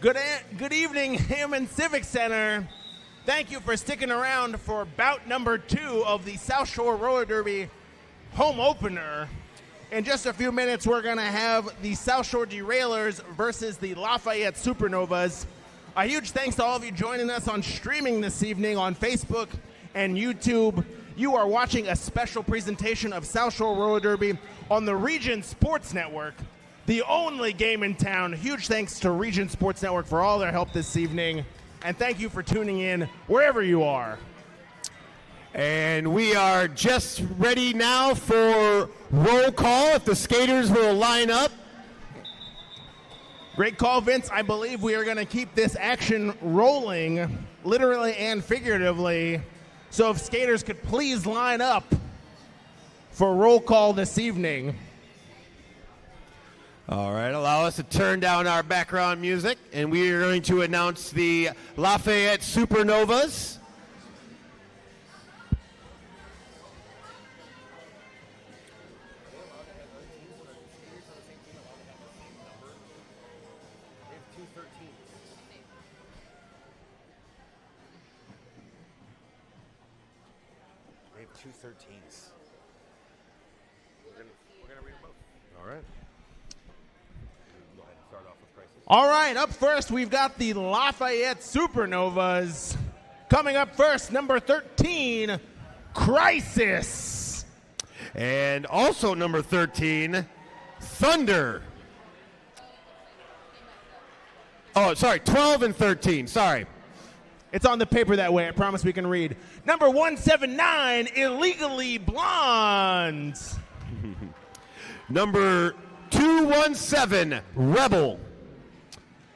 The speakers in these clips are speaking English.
Good evening, Hammond Civic Center. Thank you for sticking around for bout number 2 of the South Shore Roller Derby home opener. In just a few minutes, we're going to have the South Shore Derailers versus the Lafayette Supernovas. A huge thanks to all of you joining us on streaming this evening on Facebook and YouTube. You are watching a special presentation of South Shore Roller Derby on the Region Sports Network, the only game in town. Huge thanks to Region Sports Network for all their help this evening. And thank you for tuning in wherever you are. And we are just ready now for roll call, if the skaters will line up. Great call, Vince. I believe we are going to keep this action rolling, literally and figuratively. So if skaters could please line up for roll call this evening. All right, allow us to turn down our background music, and we are going to announce the Lafayette Supernovas. They have two 13s. We're gonna read them both. All right. Go ahead and start off with prices. All right, up first, we've got the Lafayette Supernovas. Coming up first, number 13, Crisis. And also number 13, Thunder. Oh, sorry, 12 and 13, sorry. It's on the paper that way. I promise we can read. Number 179, Illegally Blonde. Number 217, Rebel.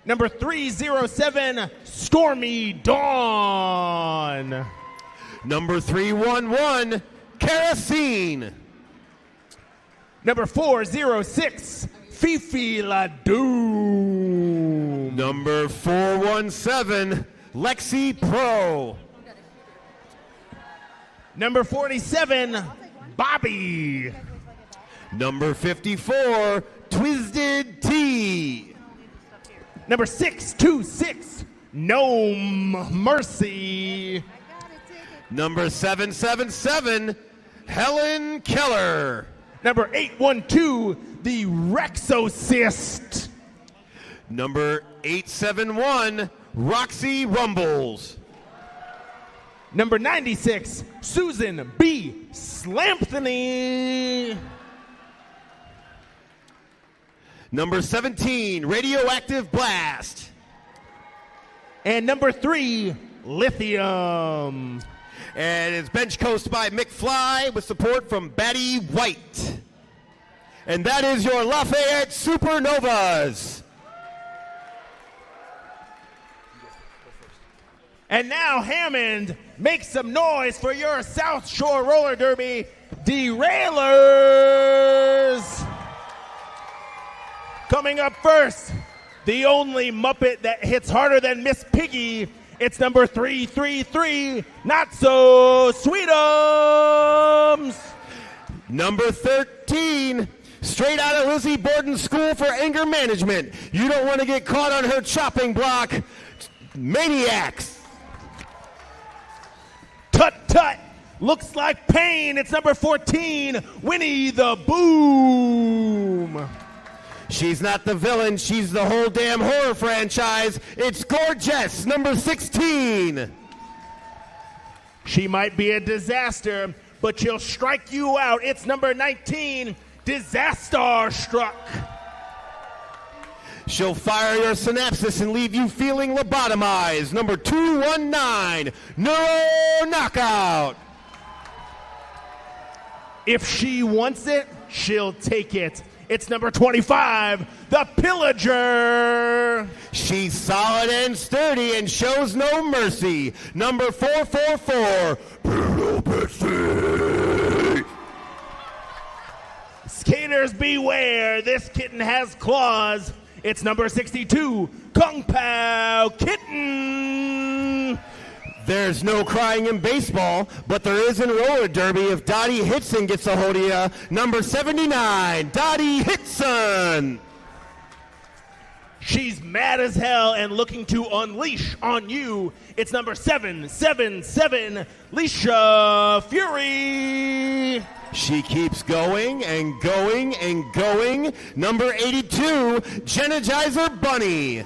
Number 307, Stormy Dawn. Number 311, Kerosene. Number 406, Fifi La Doom. Number 417, Lexi Pro. Number 47, Bobby. Number 54, Twisted Tea. Number 626, Gnome Mercy. Number 777, Helen Keller. Number 812, the Rexocyst. Number 871, Roxy Rumbles. Number 96, Susan B. Slamphony. Number 17, Radioactive Blast. And number 3, Lithium. And it's bench coached by McFly with support from Batty White. And that is your Lafayette Supernovas. And now, Hammond, make some noise for your South Shore Roller Derby Derailers. Coming up first, the only Muppet that hits harder than Miss Piggy. It's number 333, Not So Sweetums. Number 13, straight out of Lizzie Borden's School for Anger Management. You don't want to get caught on her chopping block. Maniacs. Tut tut, looks like pain. It's number 14, Winnie the Boom. She's not the villain, she's the whole damn horror franchise. It's Gorgeous, number 16. She might be a disaster, but she'll strike you out. It's number 19, Disaster Struck. She'll fire your synapses and leave you feeling lobotomized. Number 219, Neuro Knockout. If she wants it, she'll take it. It's number 25, The Pillager. She's solid and sturdy and shows no mercy. Number 444, Penelope. Skaters beware, this kitten has claws. It's number 62, Kung Pao Kitten. There's no crying in baseball, but there is in roller derby if Dottie Hitson gets a hold of you. Number 79, Dottie Hitson. She's mad as hell and looking to unleash on you. It's number 777, Leisha Fury. She keeps going and going and going. Number 82, Energizer Bunny.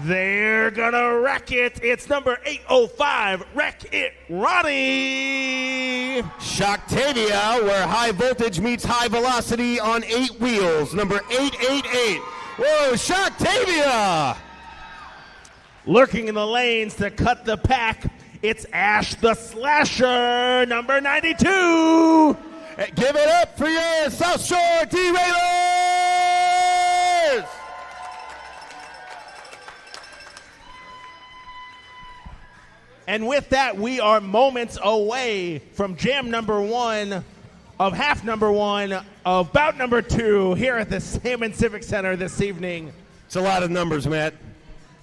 They're gonna wreck it. It's number 805, Wreck It Ronnie. Shocktavia, where high voltage meets high velocity on 8 wheels. Number 888. Whoa, Shocktavia! Lurking in the lanes to cut the pack, it's Ash the Slasher, number 92. Give it up for your South Shore Derailers! And with that, we are moments away from jam number 1 of half number 1 of bout number 2 here at the Salmon Civic Center this evening. It's a lot of numbers, Matt.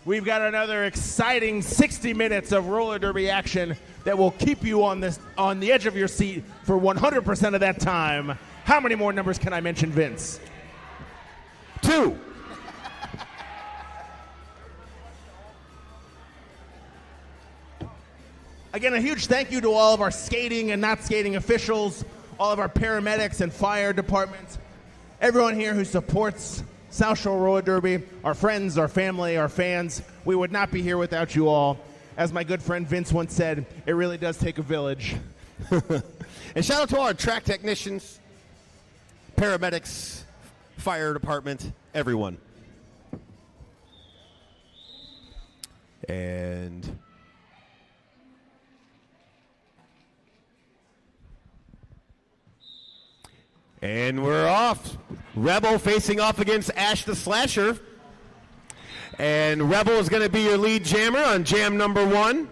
We've got another exciting 60 minutes of roller derby action that will keep you on the edge of your seat for 100% of that time. How many more numbers can I mention, Vince? 2. Again, a huge thank you to all of our skating and not skating officials, all of our paramedics and fire departments, everyone here who supports South Shore Roller Derby, our friends, our family, our fans. We would not be here without you all. As my good friend Vince once said, it really does take a village. And shout out to all our track technicians, paramedics, fire department, everyone. And we're off. Rebel facing off against Ash the Slasher. And Rebel is going to be your lead jammer on jam number 1.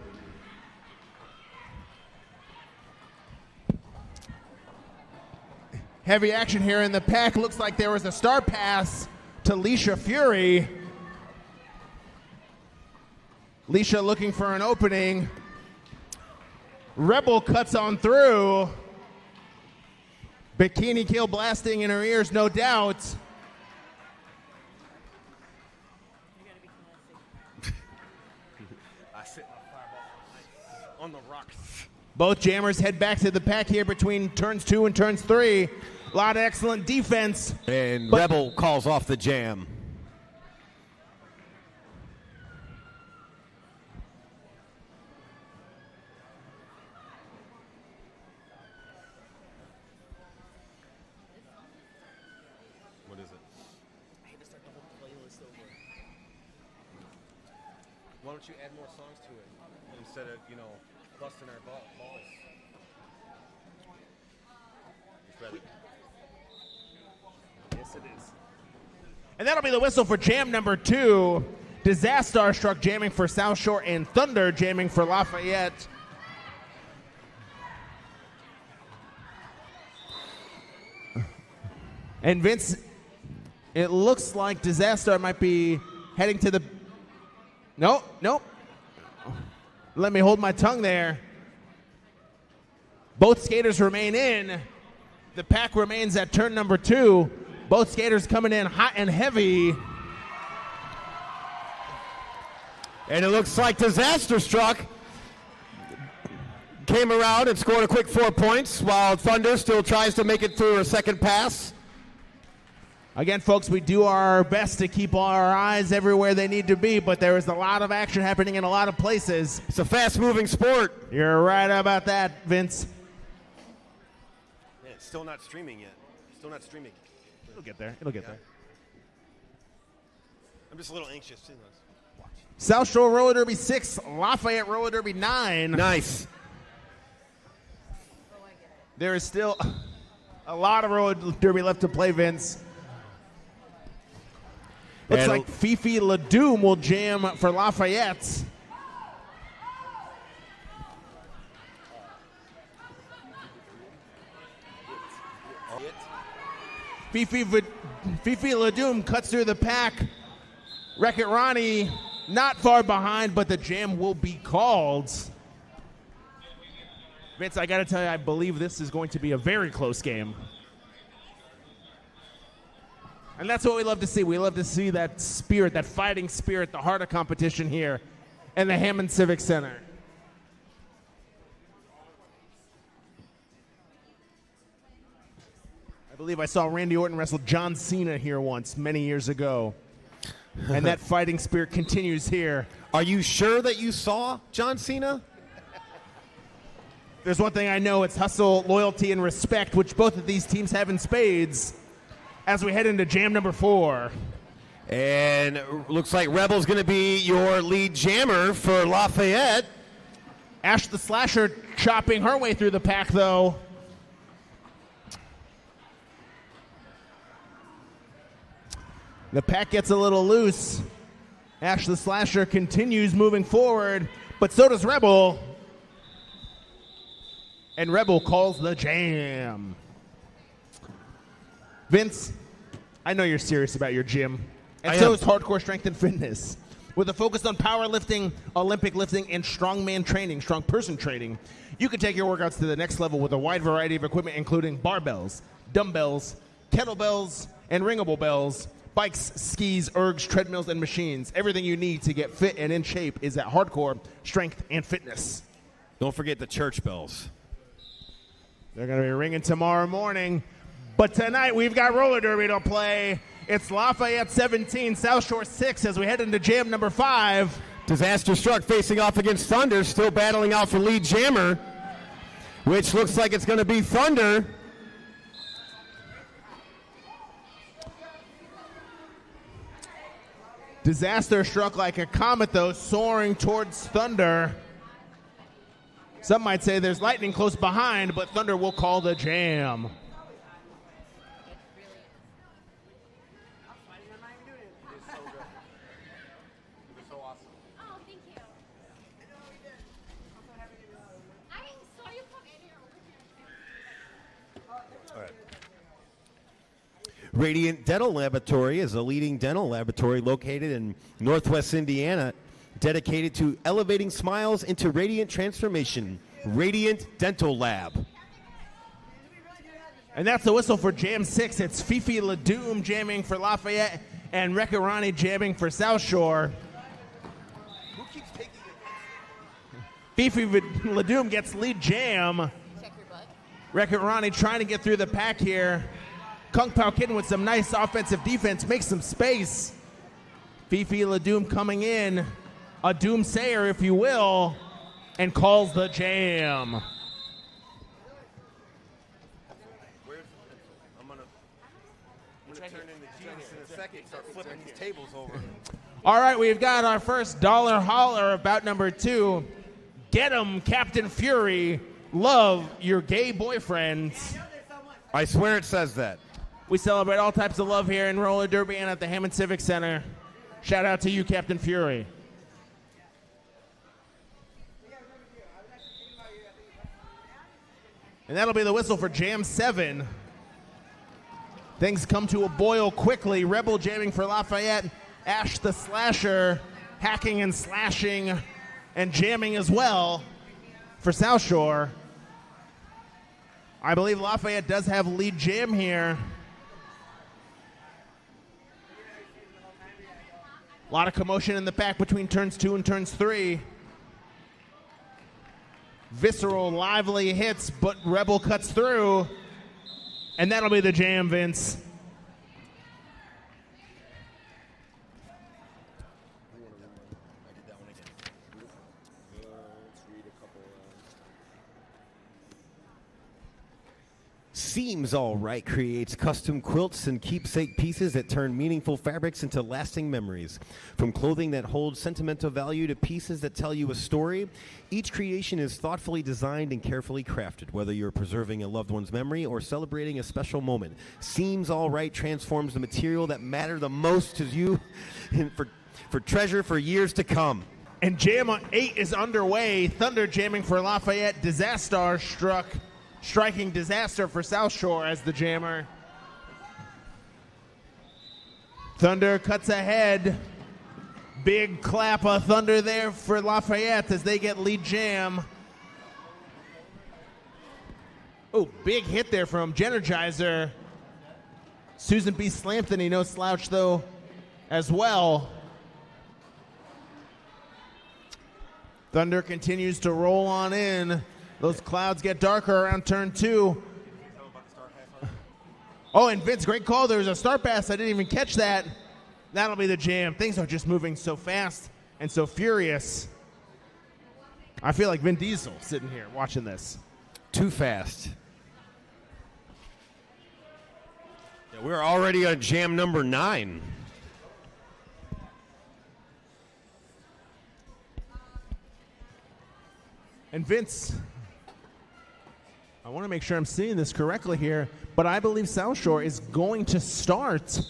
Heavy action here in the pack. Looks like there was a star pass to Leisha Fury. Leisha looking for an opening. Rebel cuts on through. Bikini Kill blasting in her ears, no doubt. On the rocks. Both jammers head back to the pack here between turns 2 and turns 3. A lot of excellent defense. And Rebel calls off the jam. What is it? I had to start the whole playlist over. Why don't you add more songs to it instead of, busting our balls? Just rather. Yes, it is. And that'll be the whistle for jam number 2. Disaster Struck jamming for South Shore and Thunder jamming for Lafayette. And Vince, it looks like Disaster might be heading to the... Nope. Let me hold my tongue there. Both skaters remain in. The pack remains at turn number 2. Both skaters coming in hot and heavy. And it looks like Disaster Struck came around and scored a quick 4 points while Thunder still tries to make it through a second pass. Again, folks, we do our best to keep our eyes everywhere they need to be, but there is a lot of action happening in a lot of places. It's a fast-moving sport. You're right about that, Vince. Man, it's still not streaming yet. Still not streaming. It'll get there. It'll get there. I'm just a little anxious, too. South Shore Roller Derby 6, Lafayette Roller Derby 9. Nice. There is still a lot of roller derby left to play, Vince. Looks And like Fifi Ladoum will jam for Lafayette. Fifi Ladoum cuts through the pack. Wreck-It Ronnie not far behind, but the jam will be called. Vince, I got to tell you, I believe this is going to be a very close game. And that's what we love to see. We love to see that spirit, that fighting spirit, the heart of competition here in the Hammond Civic Center. I believe I saw Randy Orton wrestle John Cena here once, many years ago. And that fighting spirit continues here. Are you sure that you saw John Cena? There's one thing I know, it's hustle, loyalty, and respect, which both of these teams have in spades as we head into jam number 4. And looks like Rebel's going to be your lead jammer for Lafayette. Ash the Slasher chopping her way through the pack, though. The pack gets a little loose. Ash the Slasher continues moving forward, but so does Rebel. And Rebel calls the jam. Vince, I know you're serious about your gym. And so is Hardcore Strength and Fitness. With a focus on powerlifting, Olympic lifting, and strongman training, strong person training, you can take your workouts to the next level with a wide variety of equipment, including barbells, dumbbells, kettlebells, and ringable bells, bikes, skis, ergs, treadmills, and machines. Everything you need to get fit and in shape is at Hardcore Strength and Fitness. Don't forget the church bells. They're going to be ringing tomorrow morning. But tonight we've got roller derby to play. It's Lafayette 17, South Shore 6 as we head into jam number 5. Disaster Struck facing off against Thunder, still battling out for lead jammer, which looks like it's going to be Thunder. Disaster Struck like a comet, though, soaring towards Thunder. Some might say there's lightning close behind, but Thunder will call the jam. Radiant Dental Laboratory is a leading dental laboratory located in Northwest Indiana, dedicated to elevating smiles into radiant transformation. Radiant Dental Lab. And that's the whistle for Jam 6. It's Fifi Ladoum jamming for Lafayette and Rekarani jamming for South Shore. Who keeps taking it? Fifi Ladoum gets lead jam. Check your butt. Rekarani trying to get through the pack here. Kung Pao Kitten with some nice offensive defense, makes some space. Fifi Ladoum coming in, a doomsayer, if you will, and calls the jam. I'm gonna turn into genius in a second. Start flipping these tables over. All right, we've got our first dollar holler about number 2. Get 'em, Captain Fury. Love your gay boyfriends. I swear it says that. We celebrate all types of love here in roller derby and at the Hammond Civic Center. Shout out to you, Captain Fury. And that'll be the whistle for Jam 7. Things come to a boil quickly. Rebel jamming for Lafayette. Ash the Slasher hacking and slashing and jamming as well for South Shore. I believe Lafayette does have lead jam here. A lot of commotion in the back between turns 2 and turns 3. Visceral, lively hits, but Rebel cuts through. And that'll be the jam, Vince. Seems All Right creates custom quilts and keepsake pieces that turn meaningful fabrics into lasting memories. From clothing that holds sentimental value to pieces that tell you a story, each creation is thoughtfully designed and carefully crafted. Whether you're preserving a loved one's memory or celebrating a special moment, Seems All Right transforms the material that matter the most to you and for treasure for years to come. And Jam 8 is underway. Thunder jamming for Lafayette. Disaster Struck striking Disaster for South Shore as the jammer. Thunder cuts ahead. Big clap of thunder there for Lafayette as they get lead jam. Oh, big hit there from Genergizer. Susan B. Slampton, no slouch, though, as well. Thunder continues to roll on in. Those clouds get darker around turn 2. Oh, and Vince, great call. There was a start pass. I didn't even catch that. That'll be the jam. Things are just moving so fast and so furious. I feel like Vin Diesel sitting here watching this. Too fast. Yeah, we're already on jam number 9. And Vince, I want to make sure I'm seeing this correctly here, but I believe South Shore is going to start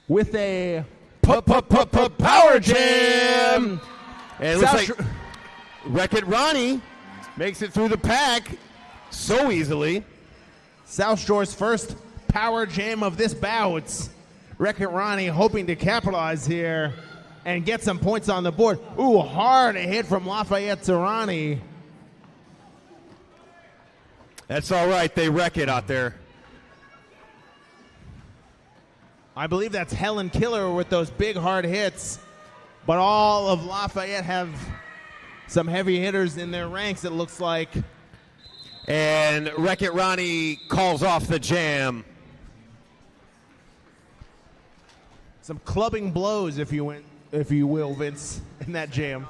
with a power jam. And it looks like Wreck-It Ronnie makes it through the pack so easily. South Shore's first power jam of this bout. Wreck-It Ronnie hoping to capitalize here and get some points on the board. Ooh, hard hit from Lafayette to Ronnie. That's all right. They wreck it out there. I believe that's Helen Killer with those big hard hits. But all of Lafayette have some heavy hitters in their ranks, it looks like. And Wreck-It Ronnie calls off the jam. Some clubbing blows, if you will, Vince, in that jam.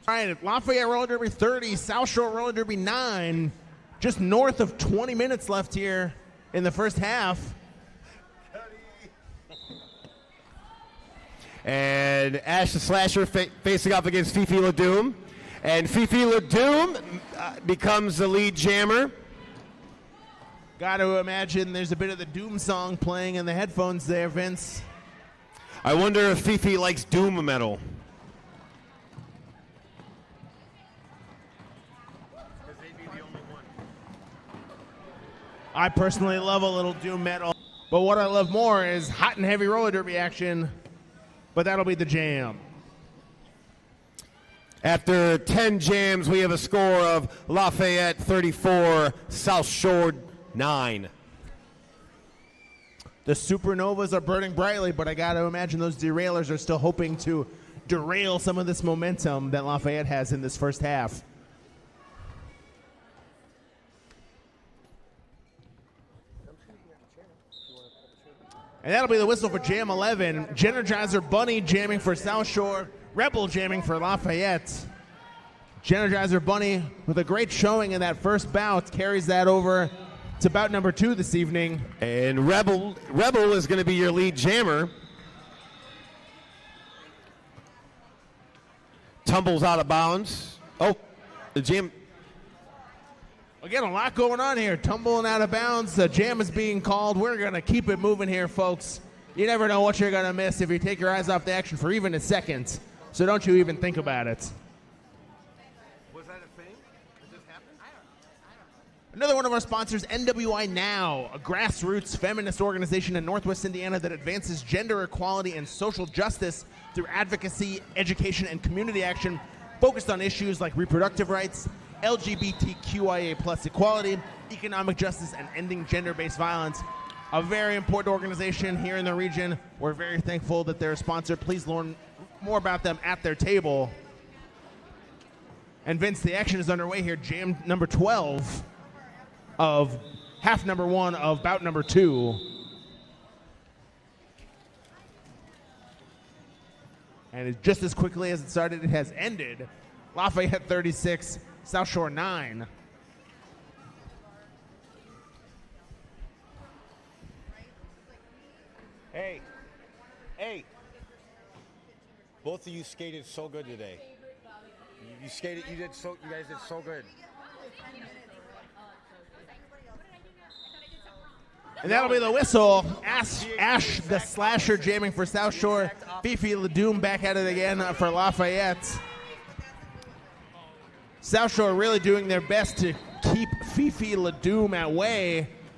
All right, Lafayette Roller Derby 30, South Shore Roller Derby 9. Just north of 20 minutes left here in the first half. And Ash the Slasher facing off against Fifi LaDoom. And Fifi LaDoom becomes the lead jammer. Got to imagine there's a bit of the Doom song playing in the headphones there, Vince. I wonder if Fifi likes Doom metal. I personally love a little Doom metal, but what I love more is hot and heavy roller derby action, but that'll be the jam. After 10 jams, we have a score of Lafayette 34, South Shore 9. The supernovas are burning brightly, but I got to imagine those derailers are still hoping to derail some of this momentum that Lafayette has in this first half. And that'll be the whistle for Jam 11. Genergizer Bunny jamming for South Shore. Rebel jamming for Lafayette. Genergizer Bunny with a great showing in that first bout carries that over to bout number 2 this evening. And Rebel is going to be your lead jammer. Tumbles out of bounds. Oh, the jam. Again, a lot going on here. Tumbling out of bounds. The jam is being called. We're going to keep it moving here, folks. You never know what you're going to miss if you take your eyes off the action for even a second. So don't you even think about it. Was that a thing? It just happened? Another one of our sponsors, NWI Now, a grassroots feminist organization in Northwest Indiana that advances gender equality and social justice through advocacy, education, and community action focused on issues like reproductive rights, LGBTQIA plus equality, economic justice, and ending gender-based violence. A very important organization here in the region. We're very thankful that they're a sponsor. Please learn more about them at their table. And Vince, the action is underway here. Jam number 12 of half number 1 of bout number 2. And just as quickly as it started, it has ended. Lafayette 36, South Shore 9. Hey. Both of you skated so good today. You guys did so good. And that'll be the whistle. Ash the Slasher jamming for South Shore. Fifi LaDoom back at it again for Lafayette. South Shore really doing their best to keep Fifi LaDoom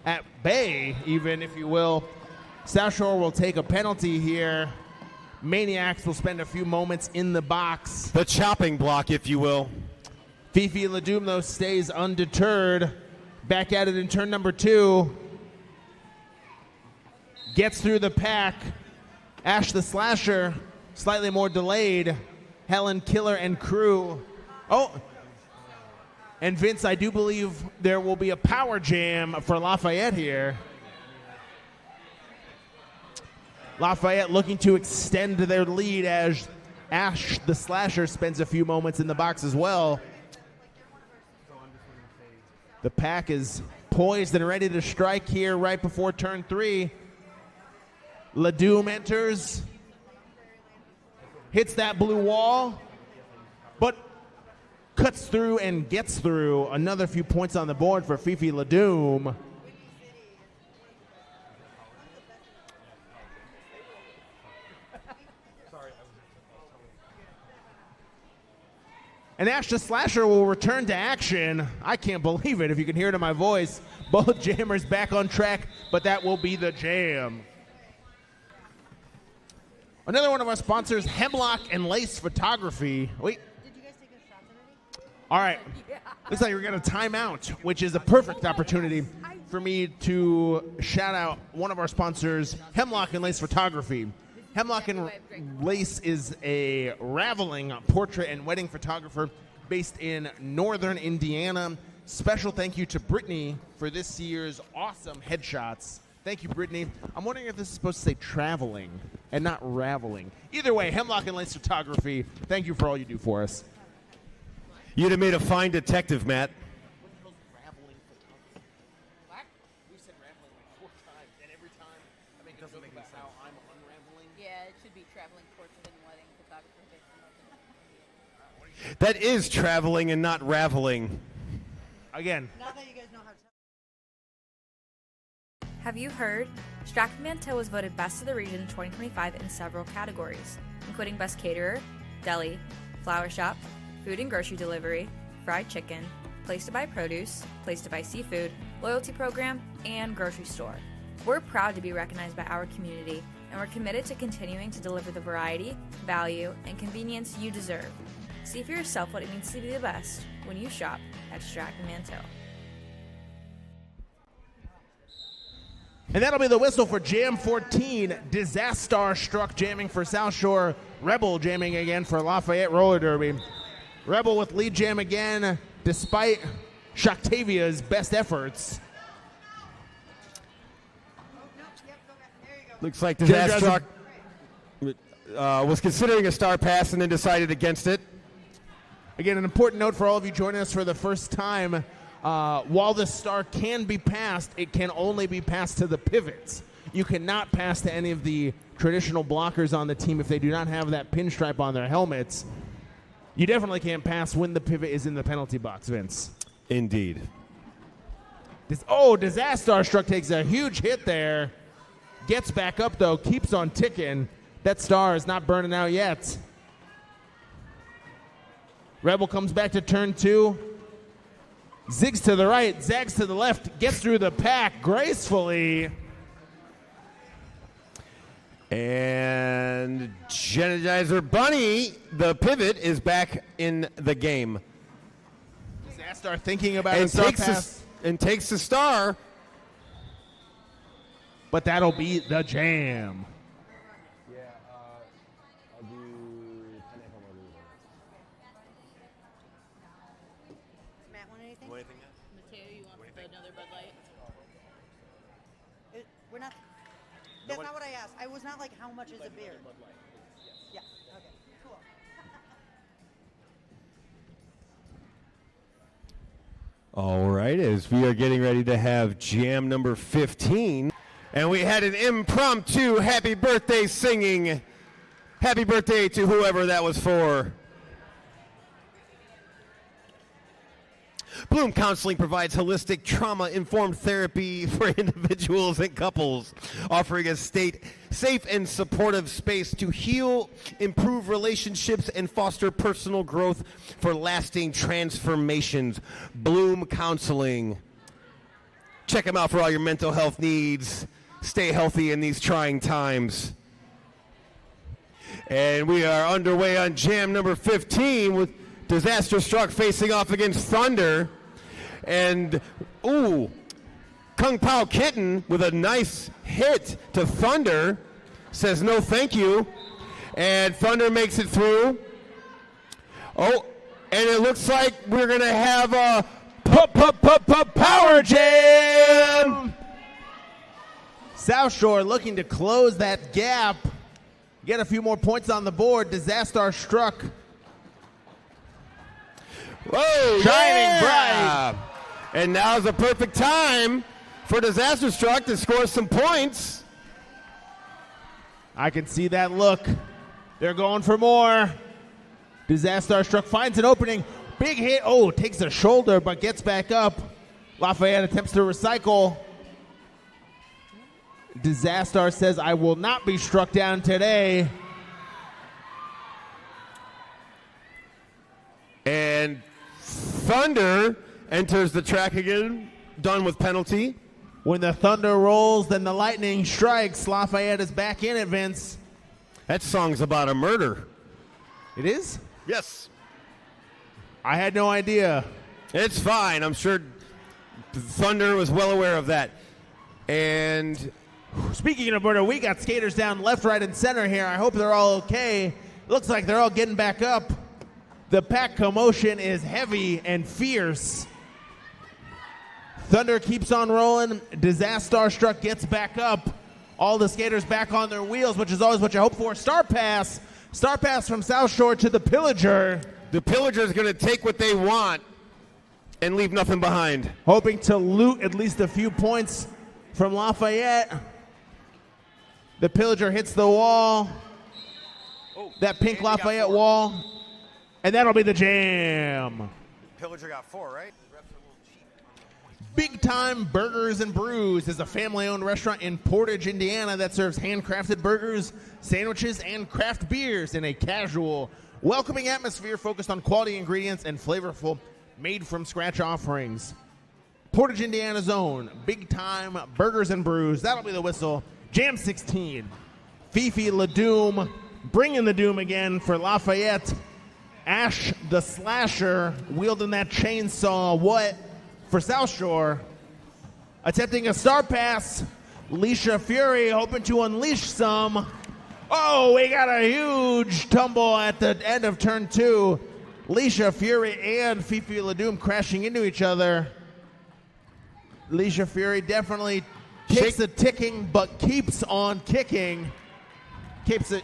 at bay, even, if you will. South Shore will take a penalty here. Maniacs will spend a few moments in the box. The chopping block, if you will. Fifi LaDoom, though, stays undeterred. Back at it in turn number 2. gets through the pack. Ash the Slasher, slightly more delayed. Helen, Killer, and Crew. Oh, and Vince, I do believe there will be a power jam for Lafayette here. Lafayette looking to extend their lead as Ash the Slasher spends a few moments in the box as well. The pack is poised and ready to strike here right before turn 3. Ladoom enters, hits that blue wall, but cuts through and gets through. Another few points on the board for Fifi Ladoom. And Ash the Slasher will return to action. I can't believe it if you can hear it in my voice. Both jammers back on track, but that will be the jam. Another one of our sponsors, Hemlock and Lace Photography. Wait. Did you guys take a shot already? All right. Looks like we're going to time out, which is a perfect opportunity for me to shout out one of our sponsors, Hemlock and Lace Photography. Hemlock and Lace is a raveling portrait and wedding photographer based in northern Indiana. Special thank you to Brittany for this year's awesome headshots. Thank you, Brittany. I'm wondering if this is supposed to say traveling and not raveling. Either way, Hemlock and Lace Photography, thank you for all you do for us. You'd have made a fine detective, Matt. Raveling photography? What? We said raveling like 4 times, and every time I make a joke about how I'm unraveling. Yeah, it should be traveling portrait and wedding photographer based in That is traveling and not raveling. Again. Now that you guys know how to. Have you heard? Stratton Manteau was voted Best of the Region 2025 in several categories, including Best Caterer, Deli, Flower Shop, Food and Grocery Delivery, Fried Chicken, Place to Buy Produce, Place to Buy Seafood, Loyalty Program, and Grocery Store. We're proud to be recognized by our community, and we're committed to continuing to deliver the variety, value, and convenience you deserve. See for yourself what it means to be the best when you shop at Stratton Manteau. And that'll be the whistle for Jam 14. Disaster Struck jamming for South Shore. Rebel jamming again for Lafayette Roller Derby. Rebel with lead jam again, despite Shoctavia's best efforts. Looks like Disaster Struck was considering a star pass and then decided against it. Again, an important note for all of you joining us for the first time. While the star can be passed, it can only be passed to the pivots. You cannot pass to any of the traditional blockers on the team if they do not have that pinstripe on their helmets. You definitely can't pass when the pivot is in the penalty box, Vince. Indeed. Disaster Struck takes a huge hit there. Gets back up, though, keeps on ticking. That star is not burning out yet. Rebel comes back to turn 2. Zigs to the right, zags to the left, gets through the pack gracefully. And Energizer Bunny, the pivot, is back in the game. Disaster thinking about a star pass. And takes the star. But that'll be the jam. Yeah, I'll do pineapple margarita. Matt, want anything? Mateo, you want another Bud Light? We're not. That's not what I asked. I was not like, how much is a beer? Yeah. Okay. Cool. All right, as we are getting ready to have jam number 15, and we had an impromptu happy birthday singing. Happy birthday to whoever that was for. Bloom Counseling provides holistic, trauma-informed therapy for individuals and couples, offering a safe and supportive space to heal, improve relationships, and foster personal growth for lasting transformations. Bloom Counseling. Check them out for all your mental health needs. Stay healthy in these trying times. And we are underway on jam number 15 with Disaster Struck facing off against Thunder. And, come Kung Pao Kitten with a nice hit to Thunder. Says no thank you. And Thunder makes it through. Oh, and it looks like we're going to have a Power Jam! South Shore looking to close that gap. Get a few more points on the board. Disaster struck. Whoa, Shining bright. And now's the perfect time for Disaster Struck to score some points. I can see that look. They're going for more. Disaster Struck finds an opening. Big hit. Oh, takes a shoulder but gets back up. Lafayette attempts to recycle. Disaster says, I will not be struck down today. And Thunder enters the track again, done with penalty. When the thunder rolls, then the lightning strikes. Lafayette is back in it, Vince. That song's about a murder. It is? Yes. I had no idea. It's fine. I'm sure Thunder was well aware of that. And speaking of murder, we got skaters down left, right, and center here. I hope they're all okay. Looks like they're all getting back up. The pack commotion is heavy and fierce. Thunder keeps on rolling. Disaster Struck gets back up. All the skaters back on their wheels, which is always what you hope for. Star Pass from South Shore to the Pillager. The Pillager's going to take what they want and leave nothing behind. Hoping to loot at least a few points from Lafayette. The Pillager hits the wall. That pink Lafayette wall. And that'll be the jam. Pillager got 4, right? Big Time Burgers and Brews is a family-owned restaurant in Portage, Indiana that serves handcrafted burgers, sandwiches, and craft beers in a casual, welcoming atmosphere focused on quality ingredients and flavorful, made-from-scratch offerings. Portage, Indiana's own Big Time Burgers and Brews. That'll be the whistle. Jam 16. Fifi LaDoom bringing the doom again for Lafayette. Ash the Slasher wielding that chainsaw. What? For South Shore, attempting a star pass, Leisha Fury hoping to unleash some. Oh, we got a huge tumble at the end of turn 2. Leisha Fury and Fifi LaDoom crashing into each other. Leisha Fury definitely takes a ticking, but keeps on kicking. Takes a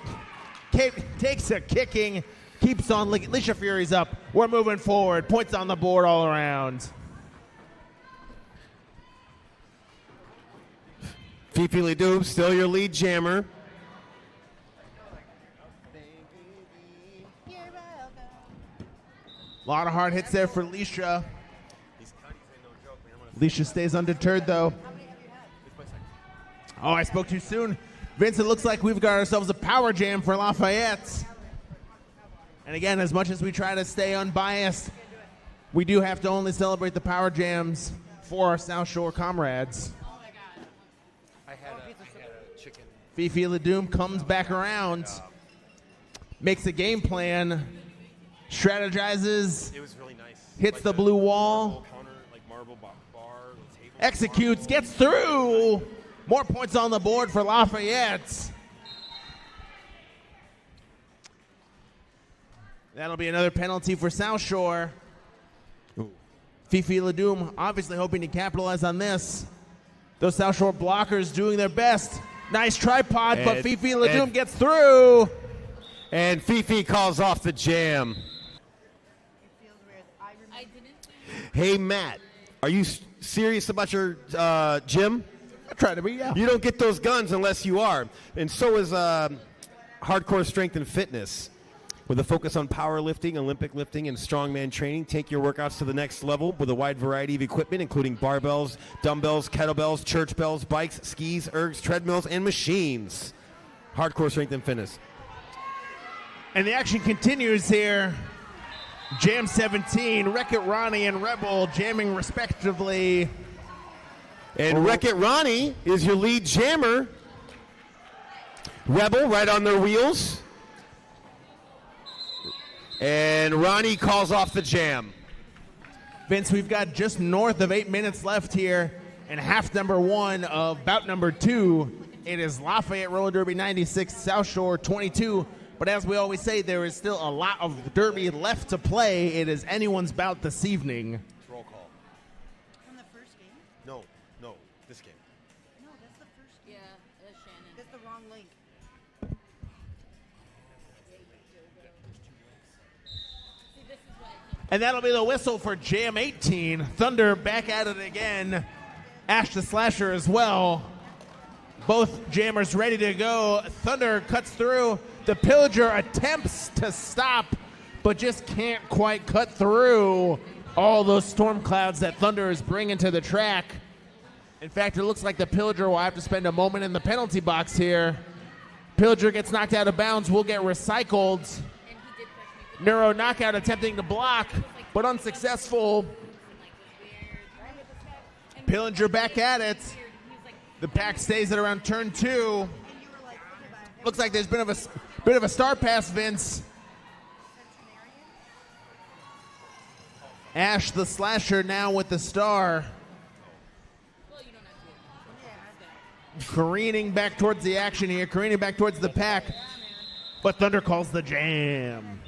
kicking, keeps on. Leisha Fury's up. We're moving forward. Points on the board all around. Fifi LaDoom, still your lead jammer. A lot of hard hits there for Leisha. Leisha stays undeterred, though. Oh, I spoke too soon. Vince, it looks like we've got ourselves a power jam for Lafayette. And again, as much as we try to stay unbiased, we do have to only celebrate the power jams for our South Shore comrades. I had a chicken. Fifi LaDoom comes back around, makes a game plan, strategizes, It was really nice. hits Like the blue wall, marble counter, like marble bar, table. executes, gets through. More points on the board for Lafayette. That'll be another penalty for South Shore. Fifi LaDoom obviously hoping to capitalize on this. Those South Shore blockers doing their best. Nice tripod, but Fifi LaDoom gets through. And Fifi calls off the jam. I didn't. Hey, Matt, are you serious about your gym? I try to be, yeah. You don't get those guns unless you are. And so is hardcore strength and fitness. With a focus on powerlifting, Olympic lifting, and strongman training, take your workouts to the next level with a wide variety of equipment, including barbells, dumbbells, kettlebells, church bells, bikes, skis, ergs, treadmills, and machines. Hardcore strength and fitness. And the action continues here. Jam 17, Wreck-It Ronnie and Rebel jamming respectively. And Wreck-It Ronnie is your lead jammer. Rebel right on their wheels. And Ronnie calls off the jam. Vince, we've got just north of 8 minutes left here And half number one of bout number 2, it is Lafayette Roller Derby 96, South Shore 22. But as we always say, there is still a lot of derby left to play. It is anyone's bout this evening. It's roll call. From the first game? No, this game. No, that's the first game. Yeah, that's Shannon. That's the wrong link. See, this is what I can't. And that'll be the whistle for Jam 18. Thunder back at it again. Ash the Slasher as well. Both jammers ready to go. Thunder cuts through. The Pillager attempts to stop, but just can't quite cut through all those storm clouds that Thunder is bringing to the track. In fact, it looks like the Pillager will have to spend a moment in the penalty box here. Pillager gets knocked out of bounds, will get recycled. Neuro knockout attempting to block, but unsuccessful. Pillager back at it. The pack stays at around turn 2. Looks like there's been a bit of a star pass, Vince. Ash the Slasher now with the star. Careening back towards the action here, careening back towards the pack. But Thunder calls the jam.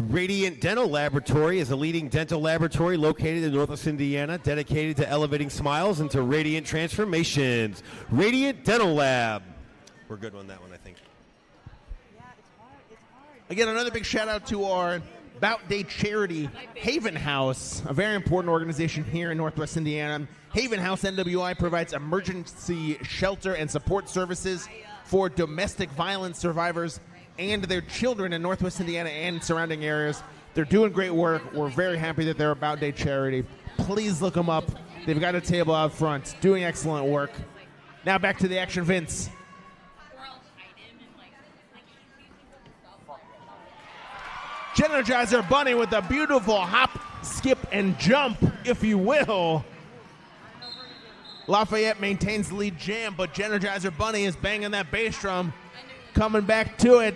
Radiant Dental Laboratory is a leading dental laboratory located in Northwest Indiana, dedicated to elevating smiles into radiant transformations. Radiant Dental Lab. We're good on that one, I think. Yeah, it's hard. Again, another big shout out to our Bout Day charity, Haven House, a very important organization here in Northwest Indiana. Haven House NWI provides emergency shelter and support services for domestic violence survivors and their children in Northwest Indiana and surrounding areas. They're doing great work. We're very happy that they're a Bout Day charity. Please look them up. They've got a table out front, doing excellent work. Now back to the action, Vince. Energizer Bunny with a beautiful hop, skip, and jump, if you will. Lafayette maintains the lead jam, but Energizer Bunny is banging that bass drum. Coming back to it.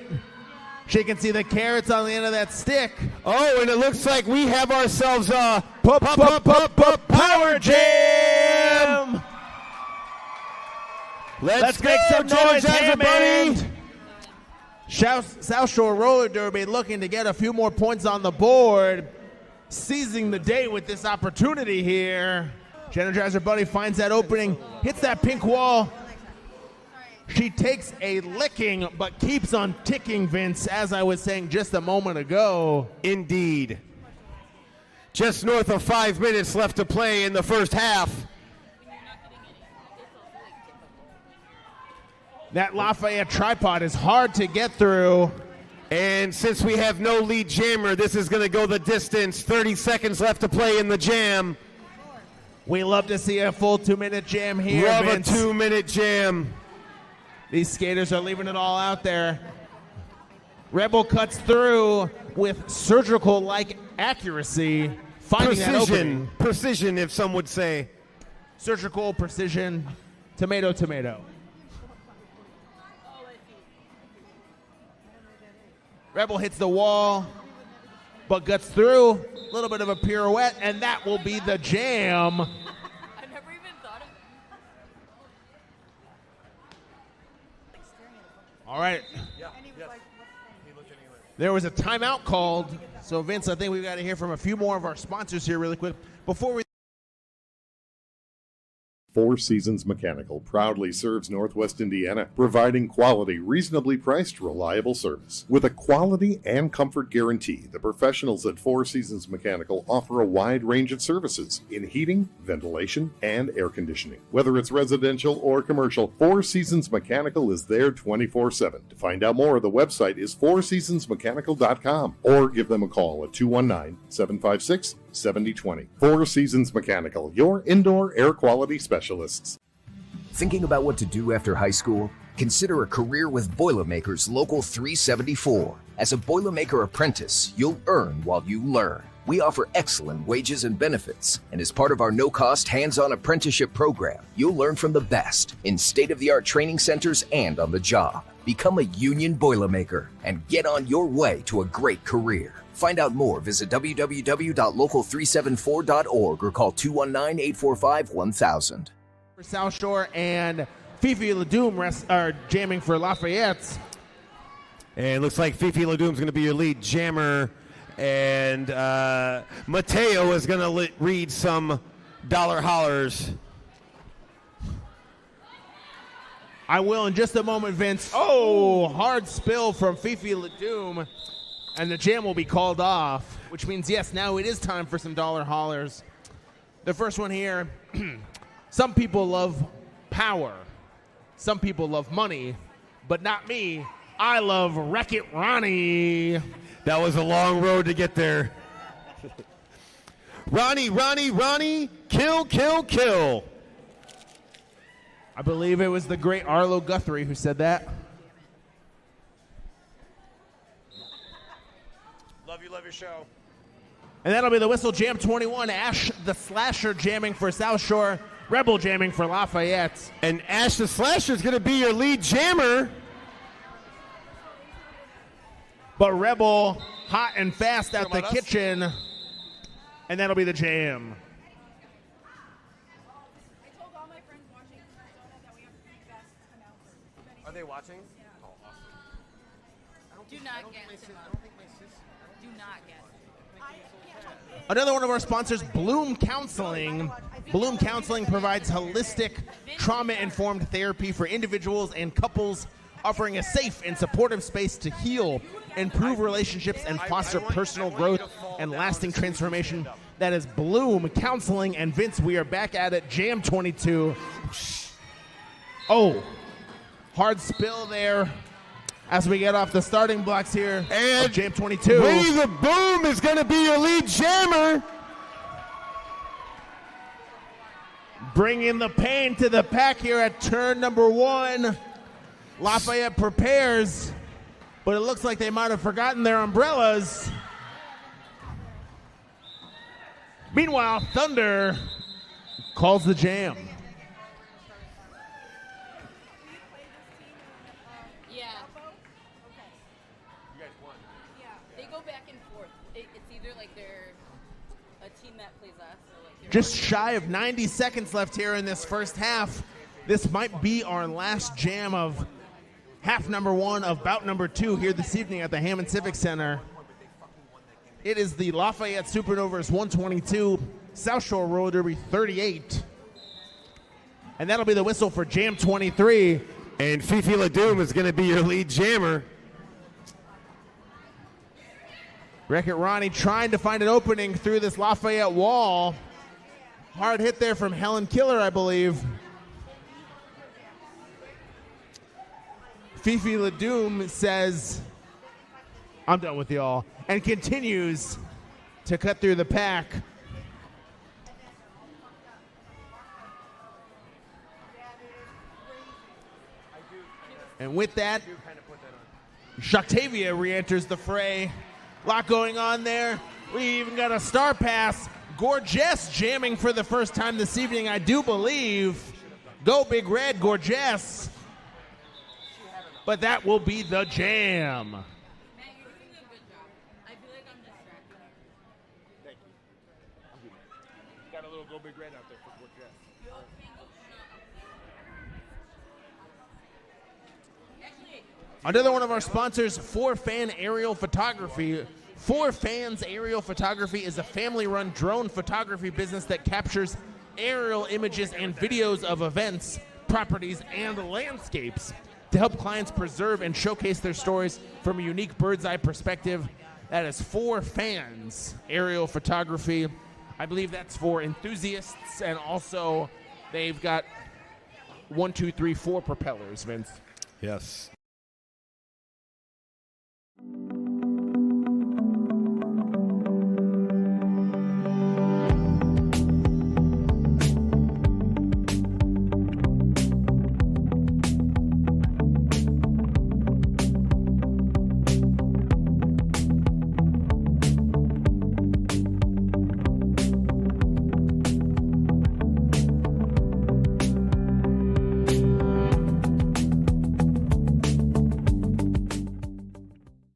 She can see the carrots on the end of that stick. Oh, and it looks like we have ourselves a Power Jam! Let's make some noise, Hammond! South Shore Roller Derby looking to get a few more points on the board. Seizing the day with this opportunity here. Energizer Bunny finds that opening, hits that pink wall. She takes a licking, but keeps on ticking, Vince, as I was saying just a moment ago. Indeed. Just north of 5 minutes left to play in the first half. That Lafayette tripod is hard to get through. And since we have no lead jammer, this is going to go the distance. 30 seconds left to play in the jam. We love to see a full 2-minute jam here, Love Vince. a 2-minute jam. These skaters are leaving it all out there. Rebel cuts through with surgical-like accuracy, finding that opening. Precision, if some would say. Surgical precision, tomato, tomato. Rebel hits the wall, but gets through. A little bit of a pirouette, and that will be the jam. I never even thought of it. All right. There was a timeout called. So, Vince, I think we've got to hear from a few more of our sponsors here really quick. Before we Four Seasons Mechanical proudly serves Northwest Indiana, providing quality, reasonably priced, reliable service. With a quality and comfort guarantee, the professionals at Four Seasons Mechanical offer a wide range of services in heating, ventilation, and air conditioning. Whether it's residential or commercial, Four Seasons Mechanical is there 24/7. To find out more, the website is fourseasonsmechanical.com or give them a call at 219-756-7020. Four Seasons Mechanical, your indoor air quality specialists. Thinking about what to do after high school? Consider a career with Boilermakers Local 374. As a Boilermaker apprentice, you'll earn while you learn. We offer excellent wages and benefits, and as part of our no-cost hands-on apprenticeship program, you'll learn from the best in state-of-the-art training centers and on the job. Become a union Boilermaker and get on your way to a great career. Find out more, visit www.local374.org or call 219-845-1000. For South Shore and Fifi Ladoum are jamming for Lafayette. And it looks like Fifi Ladoum's going to be your lead jammer. And Mateo is going to read some dollar hollers. I will in just a moment, Vince. Oh, hard spill from Fifi Ladoum. And the jam will be called off, which means, yes, now it is time for some dollar hollers. The first one here, some people love power. Some people love money, but not me. I love Wreck-It Ronnie. That was a long road to get there. Ronnie, Ronnie, Ronnie, kill, kill, kill. I believe it was the great Arlo Guthrie who said that. Love your show. And that'll be the whistle. Jam 21. Ash the Slasher jamming for South Shore. Rebel jamming for Lafayette. And Ash the Slasher is going to be your lead jammer. But Rebel hot and fast at the kitchen. And that'll be the jam. Are they watching? Do not guess him up. Do not guess. Another one of our sponsors, Bloom Counseling. Bloom Counseling provides holistic, trauma-informed therapy for individuals and couples, offering a safe and supportive space to heal, improve relationships, and foster personal growth and lasting transformation. That is Bloom Counseling. And Vince, we are back at it. Jam 22. Oh, hard spill there as we get off the starting blocks here. And Jam 22. Winnie the Boom is going to be your lead jammer. Bringing the pain to the pack here at turn number 1. Lafayette prepares, but it looks like they might have forgotten their umbrellas. Meanwhile, Thunder calls the jam. Yeah. You guys won. They go back and forth. It's either like they're a team that plays us or like they're Just shy of 90 seconds left here in this first half. This might be our last jam of half number 1 of bout number 2 here this evening at the Hammond Civic Center. It is the Lafayette Supernovas 122, South Shore Roller Derby 38. And that'll be the whistle for Jam 23. And Fifi Ladoum is going to be your lead jammer. Wreck-It Ronnie trying to find an opening through this Lafayette wall. Hard hit there from Helen Killer, I believe. Fifi Ladoum says, I'm done with y'all, and continues to cut through the pack. And with that, Shoctavia re-enters the fray. Lot going on there. We even got a star pass. Gorgeous jamming for the first time this evening, I do believe. Go Big Red, Gorgeous. But that will be the jam. Matt, you're doing a good job. I feel like I'm distracted. Thank you. Got a little Go Big Red out there for Gorgeous. Another one of our sponsors, 4Fan Aerial Photography. 4Fans Aerial Photography is a family-run drone photography business that captures aerial images and videos of events, properties, and landscapes to help clients preserve and showcase their stories from a unique bird's-eye perspective. That is 4Fans Aerial Photography. I believe that's for enthusiasts, and also they've got 1, 2, 3, 4 propellers, Vince. Yes.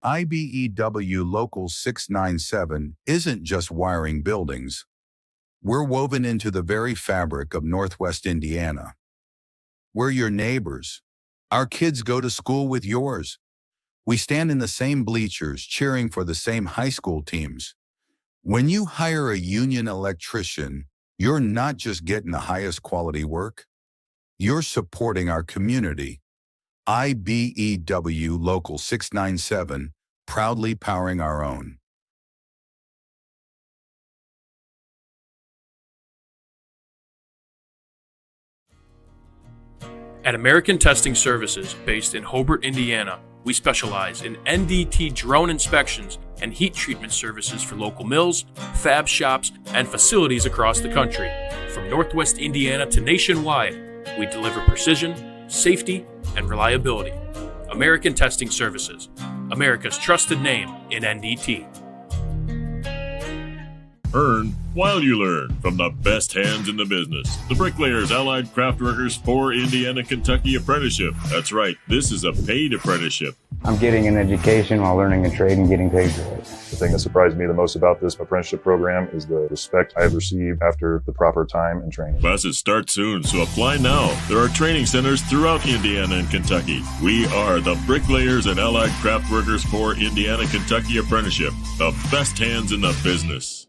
IBEW Local 697 isn't just wiring buildings. We're woven into the very fabric of Northwest Indiana. We're your neighbors. Our kids go to school with yours. We stand in the same bleachers cheering for the same high school teams. When you hire a union electrician, you're not just getting the highest quality work, you're supporting our community. IBEW Local 697, proudly powering our own. At American Testing Services, based in Hobart, Indiana, we specialize in NDT drone inspections and heat treatment services for local mills, fab shops, and facilities across the country. From Northwest Indiana to nationwide, we deliver precision, safety, and reliability. American Testing Services, America's trusted name in NDT. Earn while you learn from the best hands in the business. The Bricklayers Allied Craft Workers for Indiana, Kentucky Apprenticeship. That's right, this is a paid apprenticeship. I'm getting an education while learning a trade and getting paid for it. The thing that surprised me the most about this apprenticeship program is the respect I've received after the proper time and training. Classes start soon, so apply now. There are training centers throughout Indiana and Kentucky. We are the Bricklayers and Allied Craft Workers for Indiana, Kentucky Apprenticeship. The best hands in the business.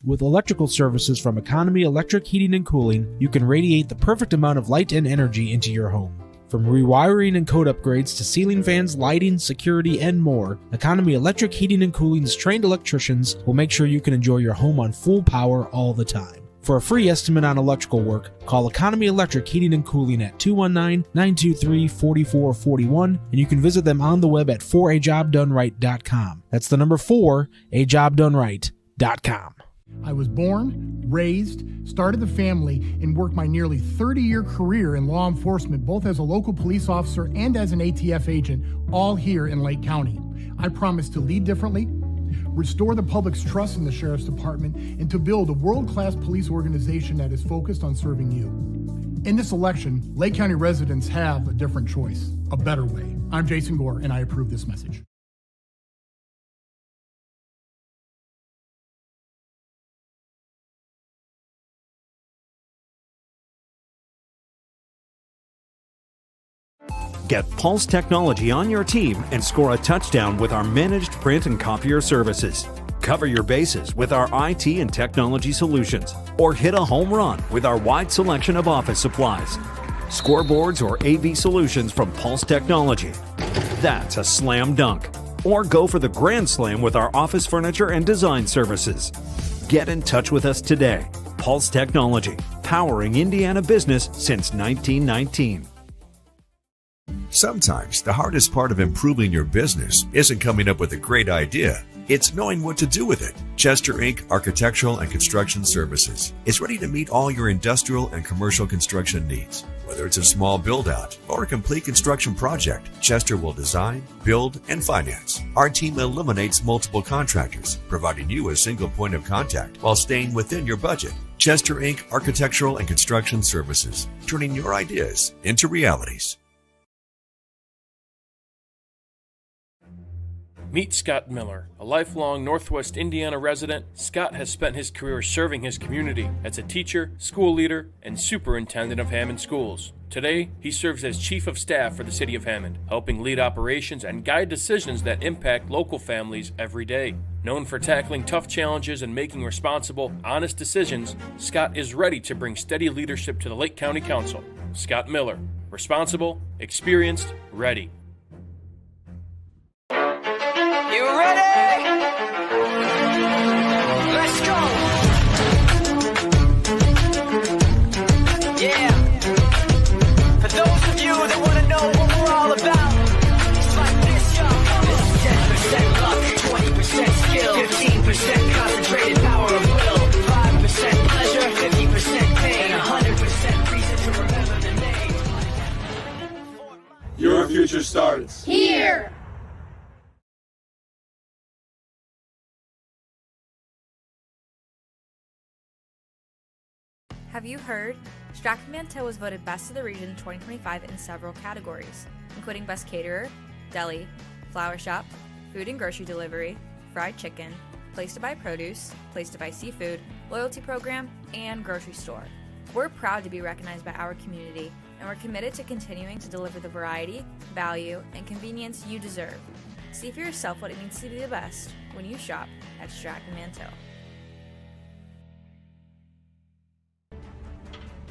With electrical services from Economy Electric Heating and Cooling, you can radiate the perfect amount of light and energy into your home. From rewiring and code upgrades to ceiling fans, lighting, security, and more, Economy Electric Heating and Cooling's trained electricians will make sure you can enjoy your home on full power all the time. For a free estimate on electrical work, call Economy Electric Heating and Cooling at 219-923-4441, and you can visit them on the web at 4ajobdoneright.com. That's the number 4ajobdoneright.com. I was born, raised, started the family, and worked my nearly 30-year career in law enforcement, both as a local police officer and as an ATF agent, all here in Lake County. I promise to lead differently, restore the public's trust in the Sheriff's Department, and to build a world-class police organization that is focused on serving you. In this election, Lake County residents have a different choice, a better way. I'm Jason Gore, and I approve this message. Get Pulse Technology on your team and score a touchdown with our managed print and copier services. Cover your bases with our IT and technology solutions, or hit a home run with our wide selection of office supplies. Scoreboards or AV solutions from Pulse Technology. That's a slam dunk. Or go for the grand slam with our office furniture and design services. Get in touch with us today. Pulse Technology, powering Indiana business since 1919. Sometimes the hardest part of improving your business isn't coming up with a great idea. It's knowing what to do with it. Chester Inc. Architectural and Construction Services is ready to meet all your industrial and commercial construction needs. Whether it's a small build-out or a complete construction project, Chester will design, build, and finance. Our team eliminates multiple contractors, providing you a single point of contact while staying within your budget. Chester Inc. Architectural and Construction Services, turning your ideas into realities. Meet Scott Miller, a lifelong Northwest Indiana resident. Scott has spent his career serving his community as a teacher, school leader, and superintendent of Hammond Schools. Today, he serves as Chief of Staff for the City of Hammond, helping lead operations and guide decisions that impact local families every day. Known for tackling tough challenges and making responsible, honest decisions, Scott is ready to bring steady leadership to the Lake County Council. Scott Miller, responsible, experienced, ready. You ready? Let's go! Yeah! For those of you that want to know what we're all about, it's like this, y'all. It's 10% luck, 20% skill, 15% concentrated power of will, 5% pleasure, 50% pain, and 100% reason to remember the name. Your future starts here! Have you heard? Stratford-Manteau was voted Best of the Region 2025 in several categories, including Best Caterer, Deli, Flower Shop, Food and Grocery Delivery, Fried Chicken, Place to Buy Produce, Place to Buy Seafood, Loyalty Program, and Grocery Store. We're proud to be recognized by our community, and we're committed to continuing to deliver the variety, value, and convenience you deserve. See for yourself what it means to be the best when you shop at Stratford-Manteau.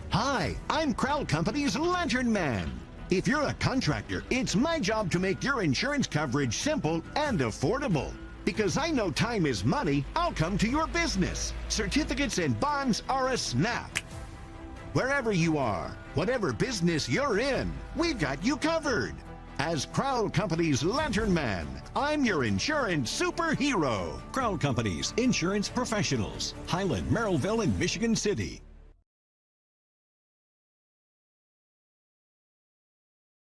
Hi, I'm Crowd Company's Lantern Man. If you're a contractor, it's my job to make your insurance coverage simple and affordable. Because I know time is money, I'll come to your business. Certificates and bonds are a snap. Wherever you are, whatever business you're in, we've got you covered. As Crowd Company's Lantern Man, I'm your insurance superhero. Crowd Company's Insurance Professionals, Highland, Merrillville, and Michigan City.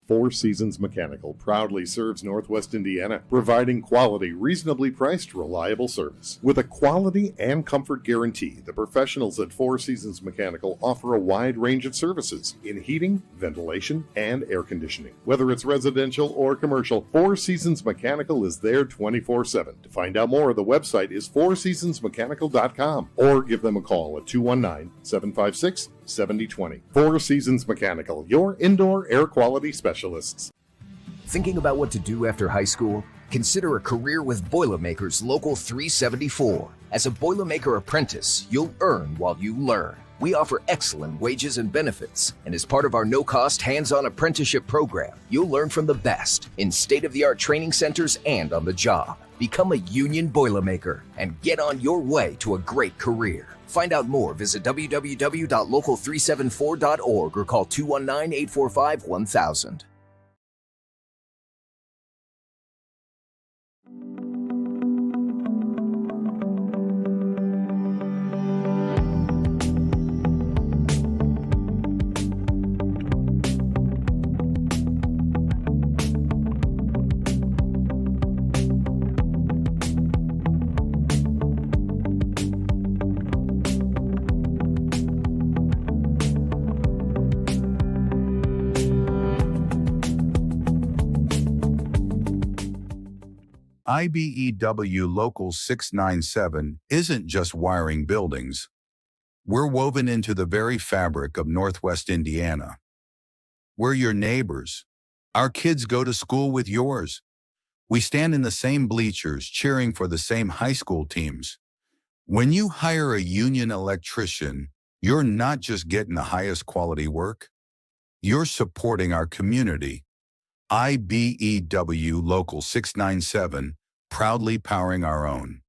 Four Seasons Mechanical proudly serves Northwest Indiana, providing quality, reasonably priced, reliable service. With a quality and comfort guarantee, the professionals at Four Seasons Mechanical offer a wide range of services in heating, ventilation, and air conditioning. Whether it's residential or commercial, Four Seasons Mechanical is there 24/7. To find out more, the website is fourseasonsmechanical.com or give them a call at 219-756-7020. Four Seasons Mechanical, your indoor air quality specialists. Thinking about what to do after high school? Consider a career with Boilermakers Local 374. As a Boilermaker apprentice, you'll earn while you learn. We offer excellent wages and benefits, and as part of our no-cost hands-on apprenticeship program, you'll learn from the best in state-of-the-art training centers and on the job. Become a union Boilermaker and get on your way to a great career. Find out more, visit www.local374.org or call 219-845-1000. IBEW Local 697 isn't just wiring buildings. We're woven into the very fabric of Northwest Indiana. We're your neighbors. Our kids go to school with yours. We stand in the same bleachers cheering for the same high school teams. When you hire a union electrician, you're not just getting the highest quality work. You're supporting our community. IBEW Local 697, proudly powering our own.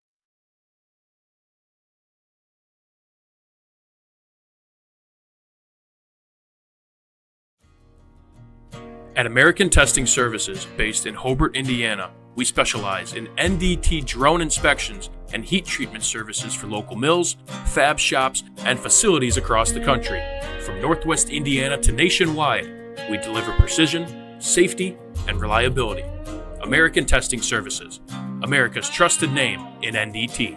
At American Testing Services, based in Hobart, Indiana, we specialize in NDT drone inspections and heat treatment services for local mills, fab shops, and facilities across the country. From Northwest Indiana to nationwide, we deliver precision, safety, and reliability. American Testing Services, America's trusted name in NDT.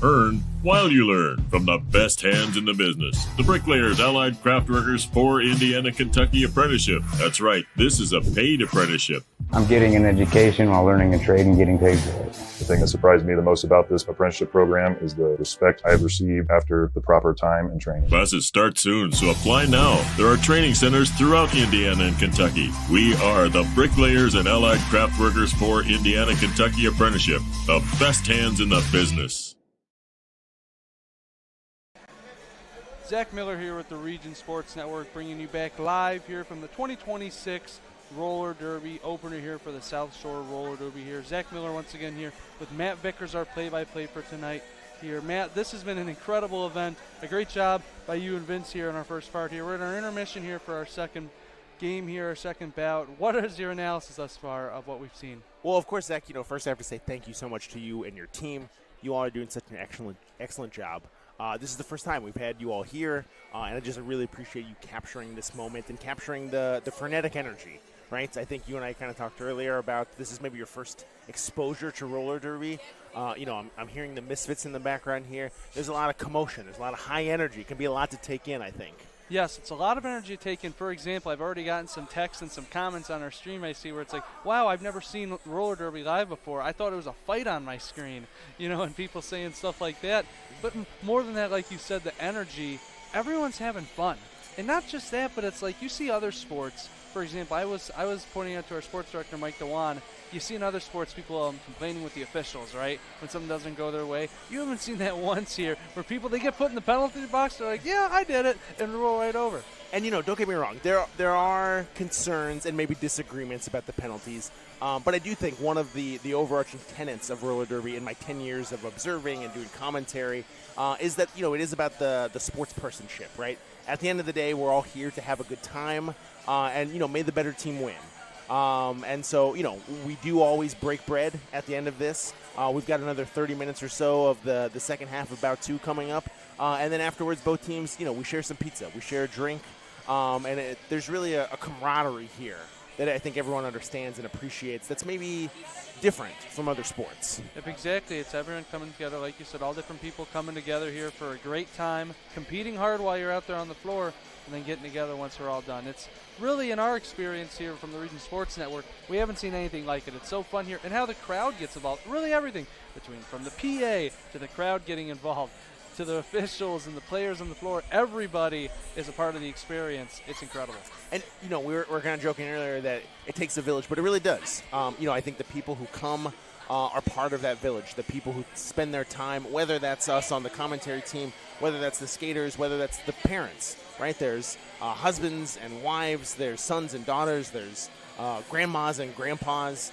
Earn while you learn from the best hands in the business. The Bricklayers Allied Craft Workers for Indiana Kentucky Apprenticeship. That's right, this is a paid apprenticeship. I'm getting an education while learning a trade and getting paid for it. The thing that surprised me the most about this apprenticeship program is the respect I've received after the proper time and training. Classes start soon, so apply now. There are training centers throughout Indiana and Kentucky. We are the Bricklayers and Allied Craft Workers for Indiana Kentucky Apprenticeship. The best hands in the business. Zach Miller here with the Region Sports Network, bringing you back live here from the 2026 Roller Derby opener here for the South Shore Roller Derby here. Zach Miller once again here with Matt Vickers, our play-by-play for tonight here. Matt, this has been an incredible event. A great job by you and Vince here in our first part here. We're in our intermission here for our second game here, our second bout. What is your analysis thus far of what we've seen? Well, of course, Zach, first I have to say thank you so much to you and your team. You all are doing such an excellent job. This is the first time we've had you all here, and I just really appreciate you capturing this moment and capturing the frenetic energy right? I think you and I kind of talked earlier about this is maybe your first exposure to roller derby. I'm hearing the Misfits in the background here. There's a lot of commotion. There's a lot of high energy. It can be a lot to take in, I think. Yes, it's a lot of energy to take in. For example, I've already gotten some texts and some comments on our stream I see where it's like, wow, I've never seen roller derby live before. I thought it was a fight on my screen, and people saying stuff like that. But more than that, like you said, the energy, everyone's having fun. And not just that, but it's like you see other sports. For example, I was pointing out to our sports director, Mike Dewan, you see in other sports people complaining with the officials, right? When something doesn't go their way. You haven't seen that once here where people, they get put in the penalty box, they're like, yeah, I did it, and roll right over. And, don't get me wrong. There are concerns and maybe disagreements about the penalties. But I do think one of the overarching tenets of roller derby in my 10 years of observing and doing commentary is that, it is about the sports personship, right? At the end of the day, we're all here to have a good time, and, may the better team win. And so, we do always break bread at the end of this. We've got another 30 minutes or so of the second half of Bout 2 coming up. And then afterwards, both teams, we share some pizza. We share a drink. And there's really a camaraderie here that I think everyone understands and appreciates that's maybe different from other sports. Yep, exactly. It's everyone coming together. Like you said, all different people coming together here for a great time, competing hard while you're out there on the floor, and then getting together once we're all done. It's really, in our experience here from the Region Sports Network, we haven't seen anything like it. It's so fun here. And how the crowd gets involved. Really everything, from the PA to the crowd getting involved, to the officials and the players on the floor. Everybody is a part of the experience. It's incredible. And, we were kind of joking earlier that it takes a village, but it really does. I think the people who come are part of that village, the people who spend their time, whether that's us on the commentary team, whether that's the skaters, whether that's the parents, right? There's husbands and wives, there's sons and daughters, there's grandmas and grandpas.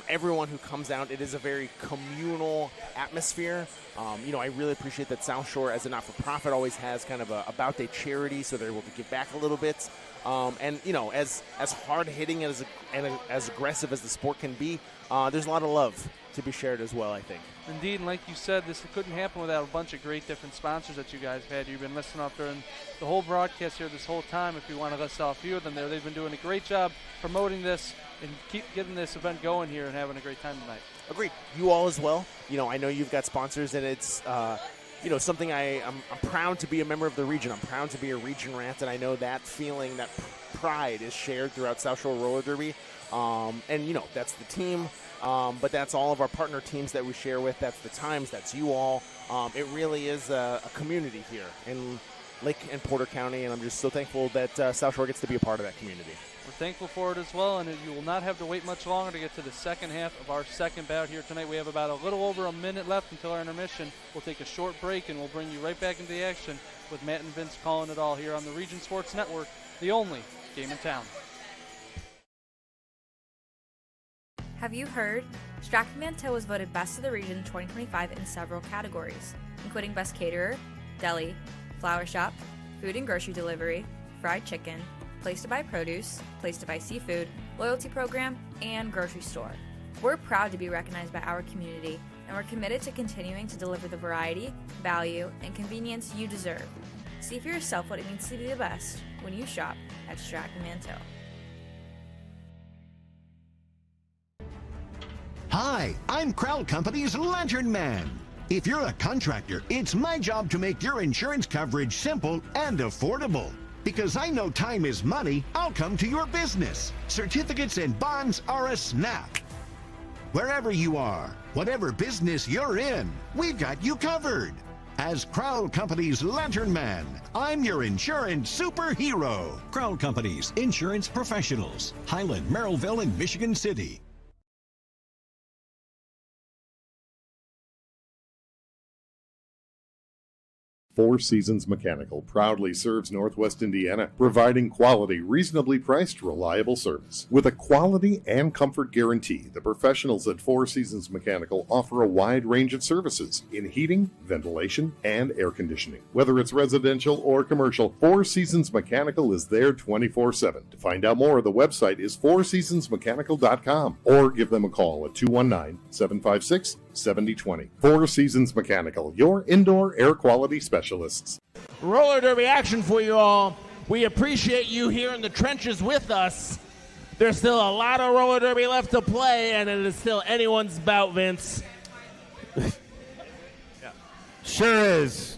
Everyone who comes out, it is a very communal atmosphere. I really appreciate that South Shore, as a not-for-profit, always has kind of a Bout Day charity, so they're able to give back a little bit. And as hard-hitting and as aggressive as the sport can be, there's a lot of love to be shared as well, I think. Indeed, and like you said, this couldn't happen without a bunch of great different sponsors that you guys have had. You've been listening off during the whole broadcast here this whole time. If you want to list off a few of them there, they've been doing a great job promoting this and keep getting this event going here and having a great time tonight. Agreed. You all as well. I know you've got sponsors, and it's something I'm proud to be a member of the region. I'm proud to be a region rat, and I know that feeling, that pride is shared throughout South Shore Roller Derby. And that's the team. But that's all of our partner teams that we share with. That's the Times. That's you all. It really is a community here in Lake and Porter County, and I'm just so thankful that South Shore gets to be a part of that community. We're thankful for it as well, and you will not have to wait much longer to get to the second half of our second bout here tonight. We have about a little over a minute left until our intermission. We'll take a short break, and we'll bring you right back into the action with Matt and Vince calling it all here on the Region Sports Network, the only game in town. Have you heard? Stratford Manteau was voted Best of the Region 2025 in several categories, including Best Caterer, Deli, Flower Shop, Food and Grocery Delivery, Fried Chicken, Place to Buy Produce, Place to Buy Seafood, Loyalty Program, and Grocery Store. We're proud to be recognized by our community, and we're committed to continuing to deliver the variety, value, and convenience you deserve. See for yourself what it means to be the best when you shop at Stratford Manteau. Hi, I'm Crowd Company's Lantern Man. If you're a contractor, it's my job to make your insurance coverage simple and affordable. Because I know time is money, I'll come to your business. Certificates and bonds are a snap. Wherever you are, whatever business you're in, we've got you covered. As Crowd Company's Lantern Man, I'm your insurance superhero. Crowd Company's Insurance Professionals, Highland, Merrillville, and Michigan City. Four Seasons Mechanical proudly serves Northwest Indiana, providing quality, reasonably priced, reliable service. With a quality and comfort guarantee, the professionals at Four Seasons Mechanical offer a wide range of services in heating, ventilation, and air conditioning. Whether it's residential or commercial, Four Seasons Mechanical is there 24/7. To find out more, the website is fourseasonsmechanical.com or give them a call at 219-756-7020. Four Seasons Mechanical, your indoor air quality specialists. Roller derby action for you all. We appreciate you here in the trenches with us. There's still a lot of roller derby left to play, and it is still anyone's bout, Vince. Sure is.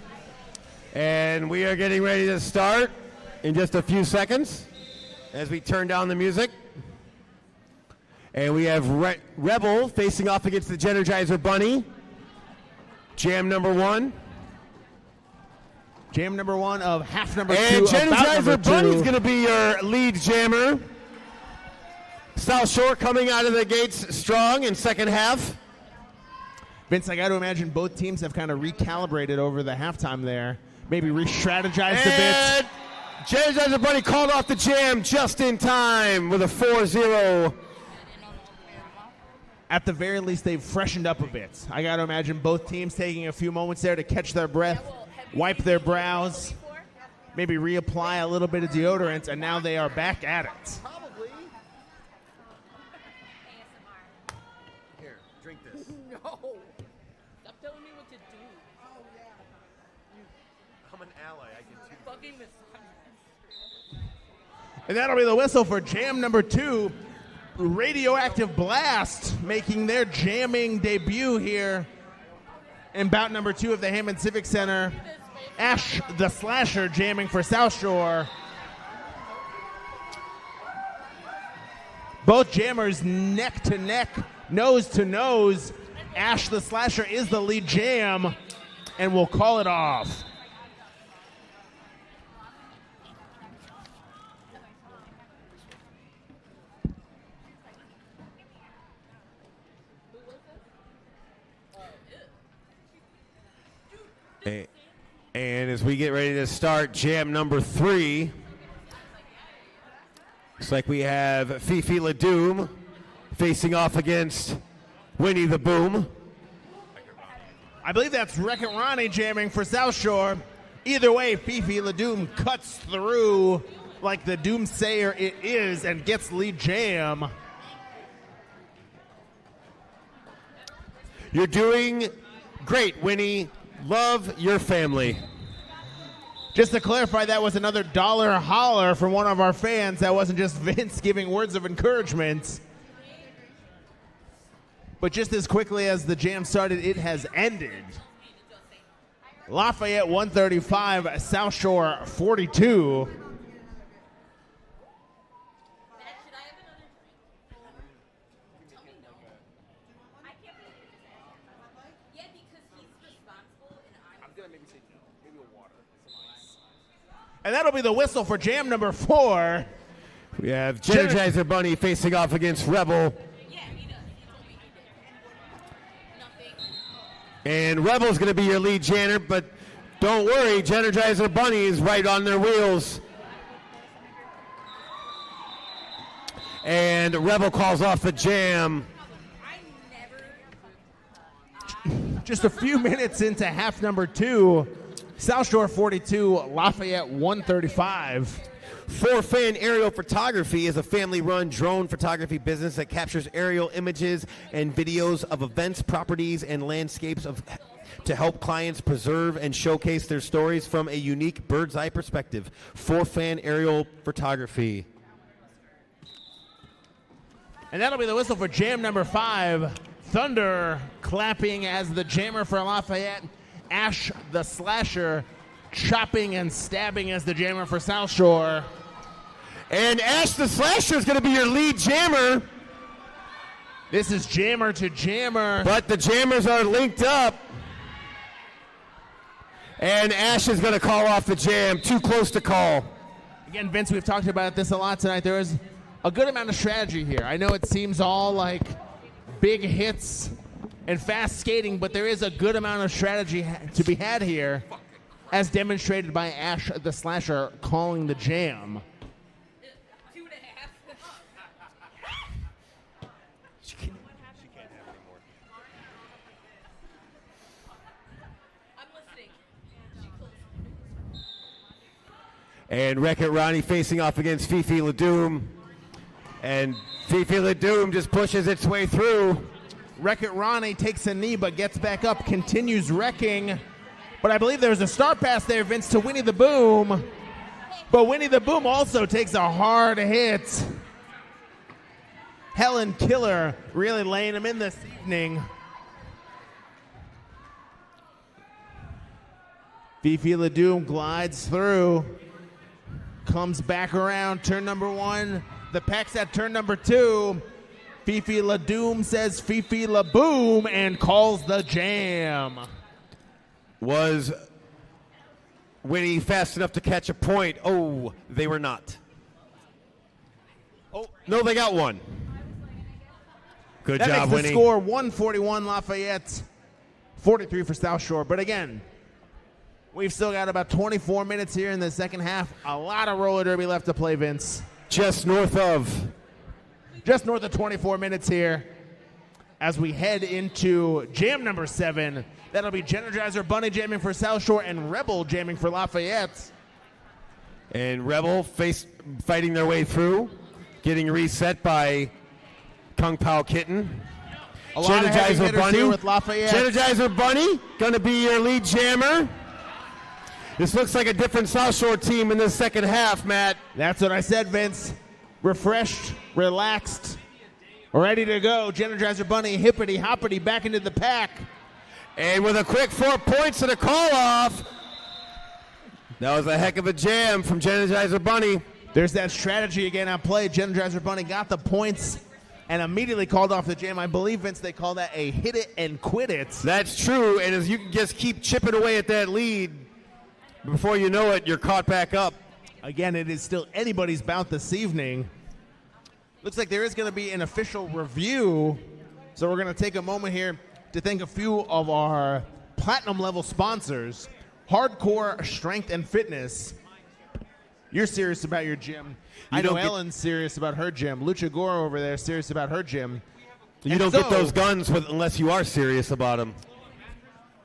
And we are getting ready to start in just a few seconds as we turn down the music. And we have Rebel facing off against the Energizer Bunny. Jam number 1. Jam number 1 of half number 2. And Energizer Bunny's two. going to be your lead jammer. South Shore coming out of the gates strong in second half. Vince, I got to imagine both teams have kind of recalibrated over the halftime there. Maybe re-strategized a bit. Energizer Bunny called off the jam just in time with a 4-0. At the very least, they've freshened up a bit. I got to imagine both teams taking a few moments there to catch their breath, wipe their brows, maybe reapply a little bit of deodorant, and now they are back at it. Here, drink this. No. Stop telling me what to do. Oh, yeah. I'm an ally. I can do fucking misogyny. And that'll be the whistle for jam number 2. Radioactive Blast making their jamming debut here in bout number 2 of the Hammond Civic Center. Ash the Slasher jamming for South Shore. Both jammers neck to neck, nose to nose. Ash the Slasher is the lead jam, and we'll call it off. And as we get ready to start jam number 3, looks like we have Fifi LaDoom facing off against Winnie the Boom. I believe that's Wreck-It Ronnie jamming for South Shore. Either way, Fifi LaDoom cuts through like the doomsayer it is and gets lead jam. You're doing great, Winnie. Love your family. Just to clarify, that was another dollar holler from one of our fans. That wasn't just Vince giving words of encouragement. But just as quickly as the jam started, it has ended. Lafayette 135, South Shore 42. And that'll be the whistle for jam number 4. We have Energizer Bunny facing off against Rebel. And Rebel's going to be your lead jammer, but don't worry, Energizer Bunny is right on their wheels. And Rebel calls off the jam. Just a few minutes into half number 2. South Shore 42, Lafayette 135. 4Fan Aerial Photography is a family-run drone photography business that captures aerial images and videos of events, properties, and landscapes to help clients preserve and showcase their stories from a unique bird's-eye perspective. 4Fan Aerial Photography. And that'll be the whistle for jam number 5. Thunder clapping as the jammer for Lafayette. Ash the Slasher chopping and stabbing as the jammer for South Shore. And Ash the Slasher is going to be your lead jammer. This is jammer to jammer. But the jammers are linked up. And Ash is going to call off the jam. Too close to call. Again, Vince, we've talked about this a lot tonight. There is a good amount of strategy here. I know it seems all like big hits and fast skating, but there is a good amount of strategy to be had here, as demonstrated by Ash the Slasher calling the jam. She can't have any more. I'm listening. And Wreck-It Ronnie facing off against Fifi LaDoom. And Fifi LaDoom just pushes its way through. Wreck-It Ronnie takes a knee but gets back up, continues wrecking. But I believe there's a start pass there, Vince, to Winnie the Boom. But Winnie the Boom also takes a hard hit. Helen Killer really laying them in this evening. Fifi Ladoum glides through, comes back around, turn number 1. The Peck's at turn number 2. Fifi Ladoum says Fifi Laboom and calls the jam. Was Winnie fast enough to catch a point? Oh, they were not. Oh, no, they got one. Good That job, makes Winnie. the score 141 Lafayette, 43 for South Shore. But again, we've still got about 24 minutes here in the second half. A lot of roller derby left to play, Vince. Just north of 24 minutes here as we head into jam number 7. That'll be Energizer Bunny jamming for South Shore and Rebel jamming for Lafayette. And Rebel fighting their way through, getting reset by Kung Pao Kitten. A lot of heavy hitters here with Lafayette. Energizer Bunny gonna be your lead jammer. This looks like a different South Shore team in the second half, Matt. That's what I said, Vince. Refreshed, relaxed, ready to go. Energizer Bunny, hippity hoppity, back into the pack. And with a quick 4 points and a call-off. That was a heck of a jam from Energizer Bunny. There's that strategy again on play. Energizer Bunny got the points and immediately called off the jam. I believe, Vince, they call that a hit it and quit it. That's true, and as you can just keep chipping away at that lead, before you know it, you're caught back up. Again, it is still anybody's bout this evening. Looks like there is going to be an official review, so we're going to take a moment here to thank a few of our platinum level sponsors. Hardcore Strength and Fitness. You're serious about your gym. I know Ellen's serious about her gym. Lucha Gore over there is serious about her gym. You don't get those guns unless you are serious about them.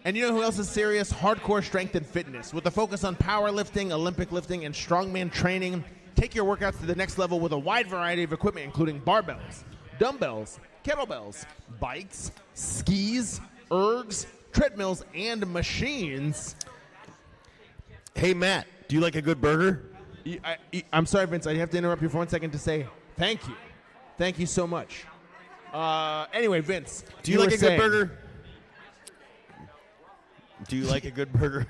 And you know who else is serious? Hardcore Strength and Fitness. With a focus on powerlifting, Olympic lifting, and strongman training, take your workouts to the next level with a wide variety of equipment, including barbells, dumbbells, kettlebells, bikes, skis, ergs, treadmills, and machines. Hey, Matt, do you like a good burger? I'm sorry, Vince. I have to interrupt you for 1 second to say thank you. Thank you so much. Anyway, Vince. Do you like a good burger? Do you like a good burger?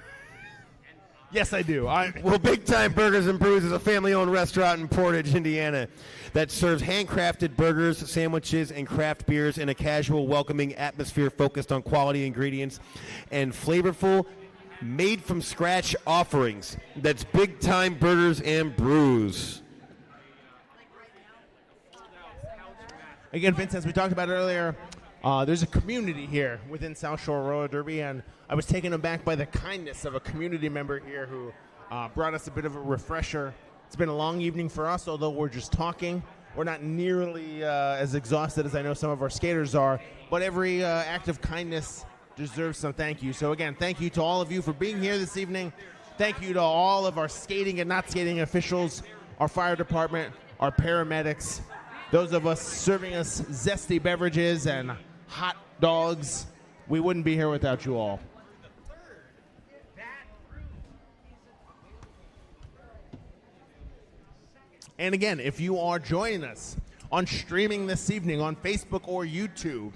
Yes, I do. Well, Big Time Burgers and Brews is a family-owned restaurant in Portage, Indiana, that serves handcrafted burgers, sandwiches, and craft beers in a casual, welcoming atmosphere focused on quality ingredients and flavorful, made-from-scratch offerings. That's Big Time Burgers and Brews. Again, Vince, as we talked about earlier, there's a community here within South Shore Roller Derby, and I was taken aback by the kindness of a community member here who brought us a bit of a refresher. It's been a long evening for us, although we're just talking. We're not nearly as exhausted as I know some of our skaters are, but every act of kindness deserves some thank you. So again, thank you to all of you for being here this evening. Thank you to all of our skating and not skating officials, our fire department, our paramedics, those of us serving us zesty beverages and hot dogs. We wouldn't be here without you all. And again, if you are joining us on streaming this evening on Facebook or YouTube,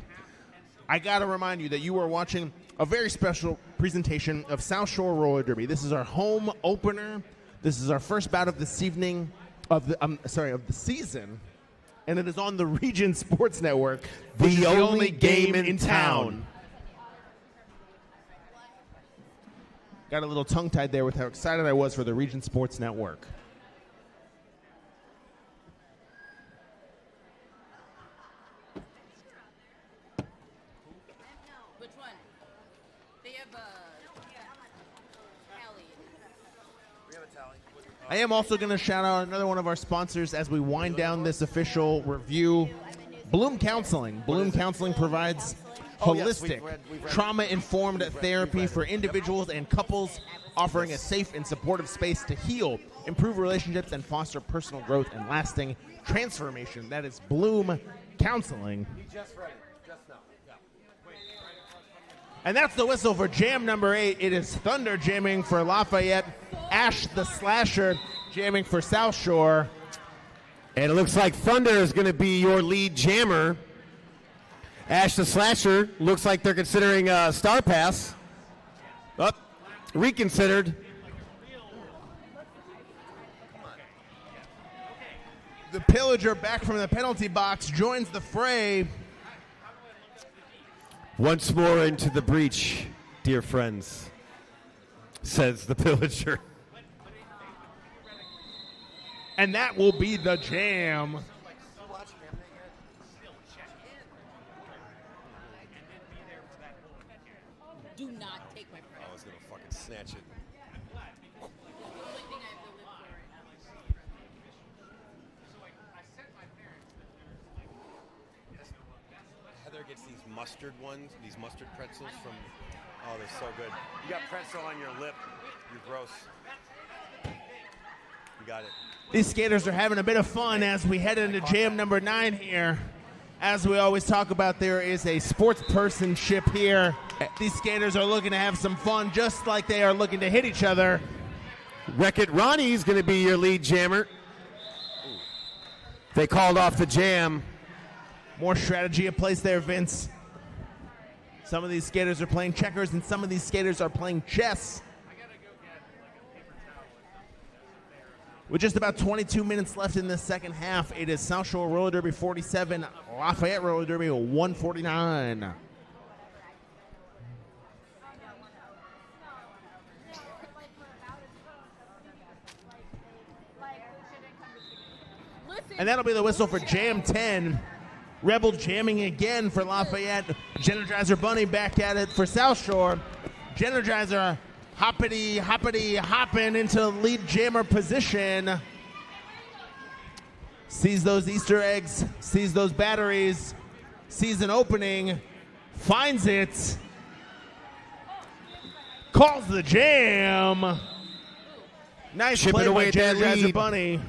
I got to remind you that you are watching a very special presentation of South Shore Roller Derby. This is our home opener. This is our first bout of this evening, of the season, and it is on the Region Sports Network, which is the only game in town. Got a little tongue-tied there with how excited I was for the Region Sports Network. Which one? They have tally. We have a tally. I am also going to shout out another one of our sponsors as we wind down this official review, Bloom Counseling. Bloom Counseling provides holistic, trauma-informed therapy for individuals and couples, offering a safe and supportive space to heal, improve relationships, and foster personal growth and lasting transformation. That is Bloom Counseling. And that's the whistle for jam number 8. It is Thunder jamming for Lafayette, Ash the Slasher jamming for South Shore. And it looks like Thunder is going to be your lead jammer. Ash the Slasher looks like they're considering Star Pass. Reconsidered. The Pillager back from the penalty box joins the fray. Once more into the breach, dear friends, says the Pillager. And that will be the jam. Do not take my friend. I was going to fucking snatch it. Heather gets these mustard ones, these mustard pretzels from, oh, they're so good. You got pretzel on your lip. You're gross. You got it. These skaters are having a bit of fun as we head into jam number 9 here. As we always talk about, there is a sports personship here. These skaters are looking to have some fun just like they are looking to hit each other. Wreck-It Ronnie's going to be your lead jammer. They called off the jam. More strategy in place there, Vince. Some of these skaters are playing checkers and some of these skaters are playing chess. With just about 22 minutes left in the second half, it is South Shore Roller Derby 47, Lafayette Roller Derby 149. And that'll be the whistle for Jam 10. Rebel jamming again for Lafayette. Genergizer Bunny back at it for South Shore. Genergizer hopping into lead jammer position. Sees those Easter eggs, sees those batteries, sees an opening, finds it, calls the jam. Nice Chipping play away by at that Genergizer lead. Bunny.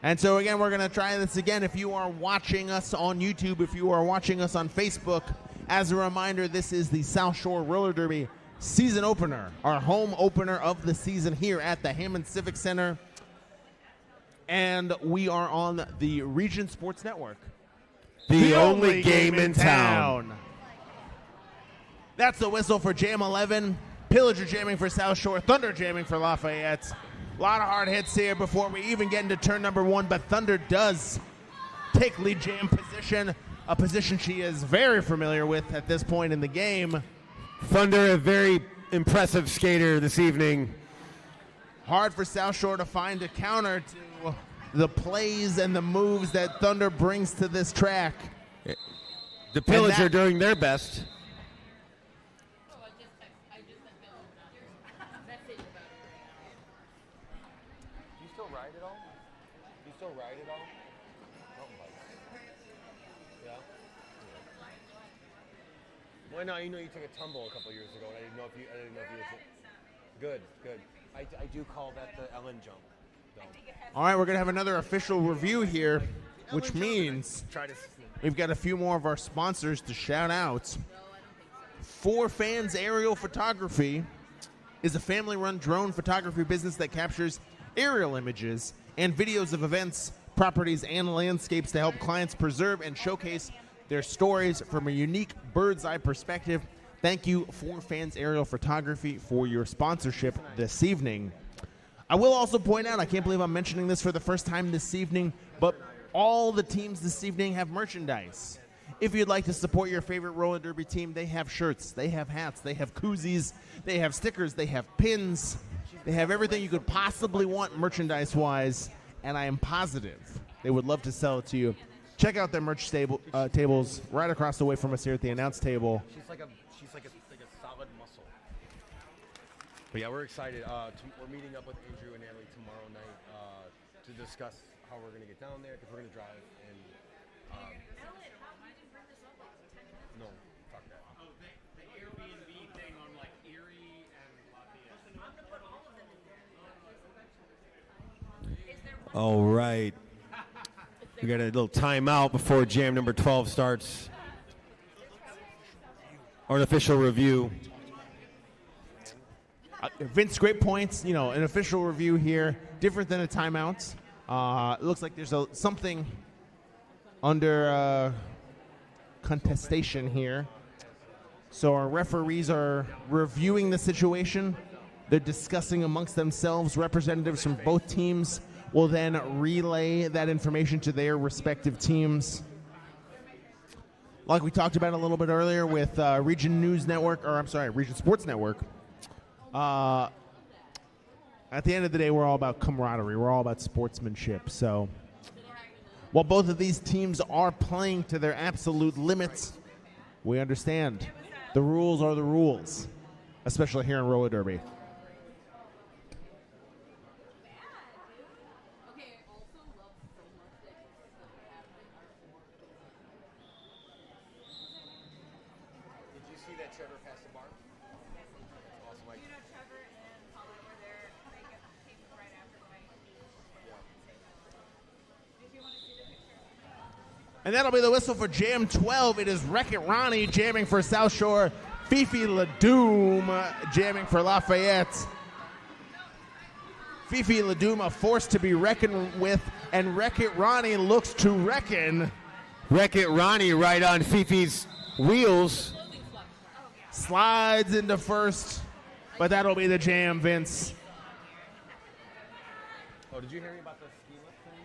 And so again, we're going to try this again. If you are watching us on YouTube, if you are watching us on Facebook, as a reminder, this is the South Shore Roller Derby season opener, our home opener of the season here at the Hammond Civic Center. And we are on the Region Sports Network. The only game in town. That's the whistle for Jam 11. Pillager jamming for South Shore. Thunder jamming for Lafayette. A lot of hard hits here before we even get into turn number 1, but Thunder does take lead jam position, a position she is very familiar with at this point in the game. Thunder, a very impressive skater this evening. Hard for South Shore to find a counter to the plays and the moves that Thunder brings to this track. The Pillager are doing their best. Why not? You know, you took a tumble a couple years ago, and I didn't know if you Good. I do call that the Ellen jump. All right, we're going to have another official review here, which means we've got a few more of our sponsors to shout out. For Fans Aerial Photography is a family-run drone photography business that captures aerial images and videos of events, properties, and landscapes to help clients preserve and showcase their stories from a unique bird's-eye perspective. Thank you, For Fans Aerial Photography, for your sponsorship this evening. I will also point out, I can't believe I'm mentioning this for the first time this evening, but all the teams this evening have merchandise. If you'd like to support your favorite roller derby team, they have shirts, they have hats, they have koozies, they have stickers, they have pins, they have everything you could possibly want merchandise-wise, and I am positive they would love to sell it to you. Check out their merch tables right across the way from us here at the announce table. She's like a solid muscle. But yeah, we're excited. We're meeting up with Andrew and Natalie tomorrow night to discuss how we're going to get down there, because we're going to drive. And no, fuck that. Oh, the Airbnb thing on like Erie and Lafayette. All right. We got a little timeout before jam number 12 starts. Or an official review. Vince, great points. You know, an official review here, different than a timeout. It looks like there's something under contestation here. So our referees are reviewing the situation. They're discussing amongst themselves. Representatives from both teams will then relay that information to their respective teams. Like we talked about a little bit earlier with Region Sports Network. At the end of the day, we're all about camaraderie. We're all about sportsmanship. So while both of these teams are playing to their absolute limits, we understand the rules are the rules, especially here in roller derby. And that'll be the whistle for Jam 12. It is Wreck-It Ronnie jamming for South Shore. Fifi Ledoum jamming for Lafayette. Fifi Ledoum, a force to be reckoned with, and Wreck-It Ronnie looks to reckon. Wreck-It Ronnie right on Fifi's wheels. Slides into first, but that'll be the jam, Vince. Oh, did you hear me about the ski lift thing?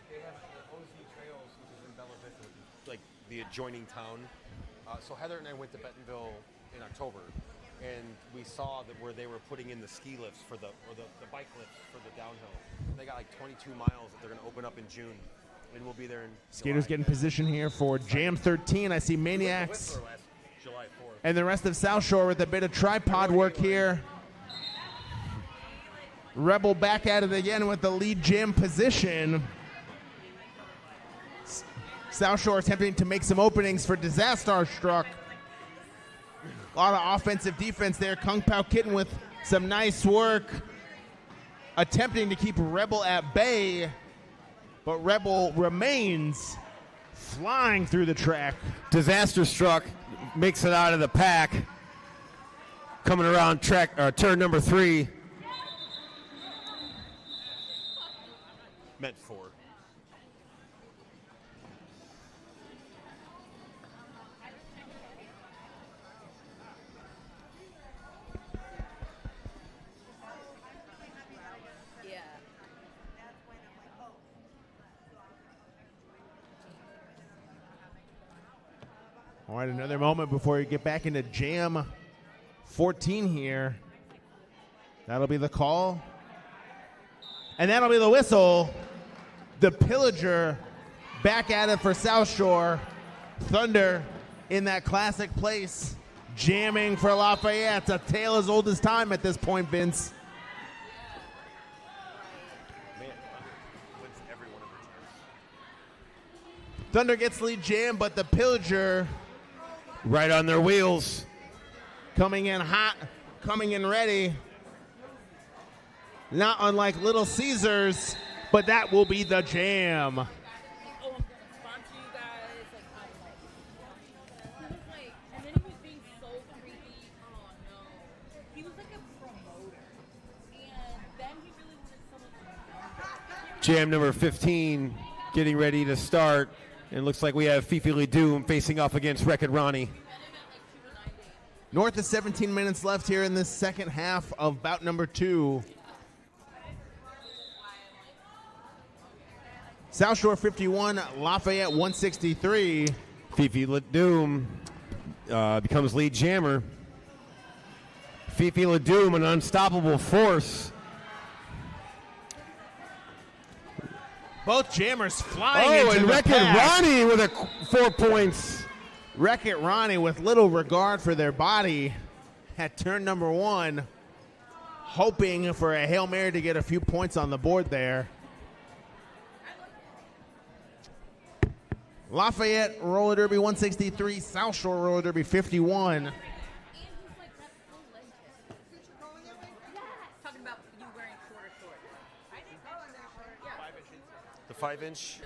They have the OZ Trails, which is in Bella Vista, which is like the adjoining town. So Heather and I went to Bentonville in October, and we saw that where they were putting in the ski lifts for the bike lifts for the downhill. They got like 22 miles that they're going to open up in June, and we'll be there in Skaters July. getting position here for Jam 13. I see Maniacs and the rest of South Shore with a bit of tripod work here. Rebel back at it again with the lead jam position. South Shore attempting to make some openings for Disaster Struck. A lot of offensive defense there. Kung Pao Kitten with some nice work. Attempting to keep Rebel at bay. But Rebel remains flying through the track. Disaster Struck makes it out of the pack. Coming around turn number 3. Meant for. All right, another moment before we get back into Jam 14 here. That'll be the call. And that'll be the whistle. The Pillager back at it for South Shore. Thunder in that classic place. Jamming for Lafayette. A tale as old as time at this point, Vince. Thunder gets lead jam, but the Pillager right on their wheels. Coming in hot, coming in ready. Not unlike Little Caesars, but that will be the jam. Jam number 15 getting ready to start. And it looks like we have Fifi Ledoum facing off against Wreck-It Ronnie. North of 17 minutes left here in this second half of bout number 2. South Shore 51, Lafayette 163. Fifi Ledoum becomes lead jammer. Fifi Ledoum, an unstoppable force. Both jammers flying into and the Wreck-It pack. Ronnie with 4 points. Wreck-It Ronnie with little regard for their body at turn number 1, hoping for a Hail Mary to get a few points on the board there. Lafayette Roller Derby 163, South Shore Roller Derby 51. The 5-inch.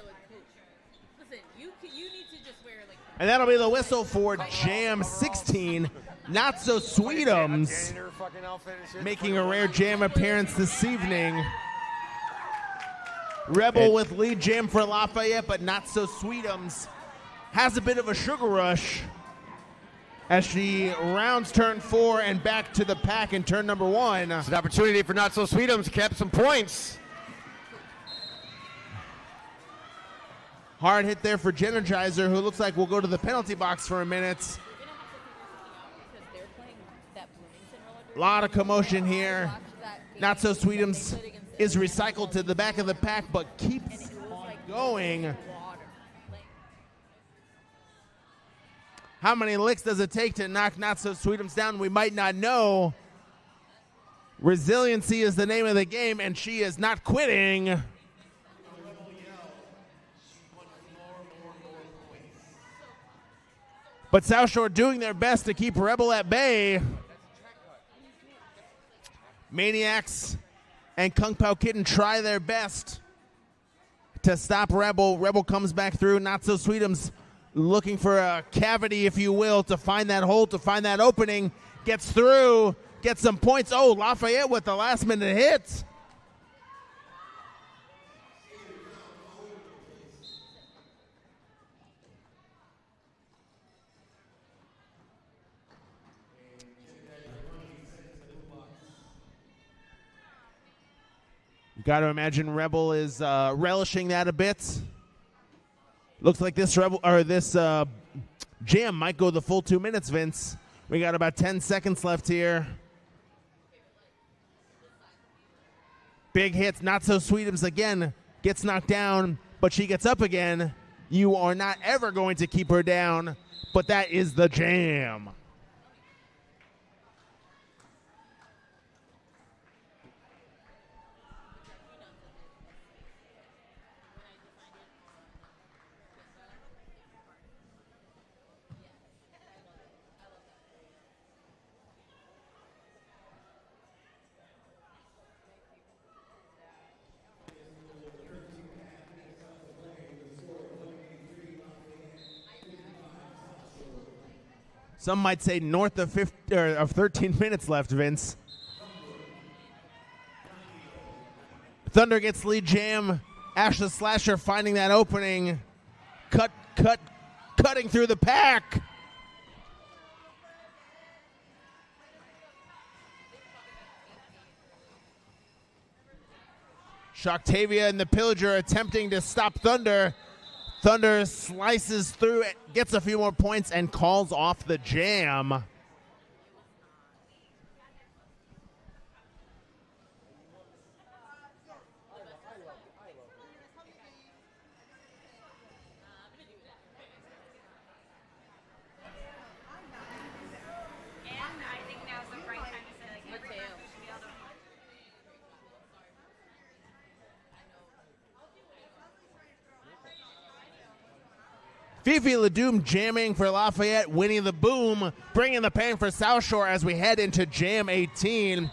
Listen, you need to just wear like. And that'll be the whistle for Jam 16. Not So Sweetums making a rare jam appearance this evening. Rebel with lead jam for Lafayette, but Not So Sweetums has a bit of a sugar rush as she rounds turn 4 and back to the pack in turn number 1. It's an opportunity for Not So Sweetums to cap some points. Hard hit there for Energizer, who looks like we'll go to the penalty box for a minute. A lot of commotion here. Not So Sweetums is recycled to the back of the pack, but keeps on going. How many licks does it take to knock Not So Sweetums down? We might not know. Resiliency is the name of the game, and she is not quitting. But South Shore doing their best to keep Rebel at bay. Maniacs and Kung Pao Kitten try their best to stop Rebel. Rebel comes back through. Not So Sweetums looking for a cavity, if you will, to find that hole, to find that opening. Gets through, gets some points. Oh, Lafayette with the last minute hit. Got to imagine Rebel is relishing that a bit. Looks like this jam might go the full 2 minutes, Vince. We got about 10 seconds left here. Big hits. Not So Sweetums again gets knocked down, but she gets up again. You are not ever going to keep her down, but that is the jam. Some might say north of 13 minutes left, Vince. Thunder gets lead jam. Ashley Slasher finding that opening. Cutting through the pack. Shocktavia and the Pillager attempting to stop Thunder. Thunder slices through it, gets a few more points, and calls off the jam. Fifi Ledoux jamming for Lafayette, Winnie the Boom, bringing the pain for South Shore as we head into Jam 18.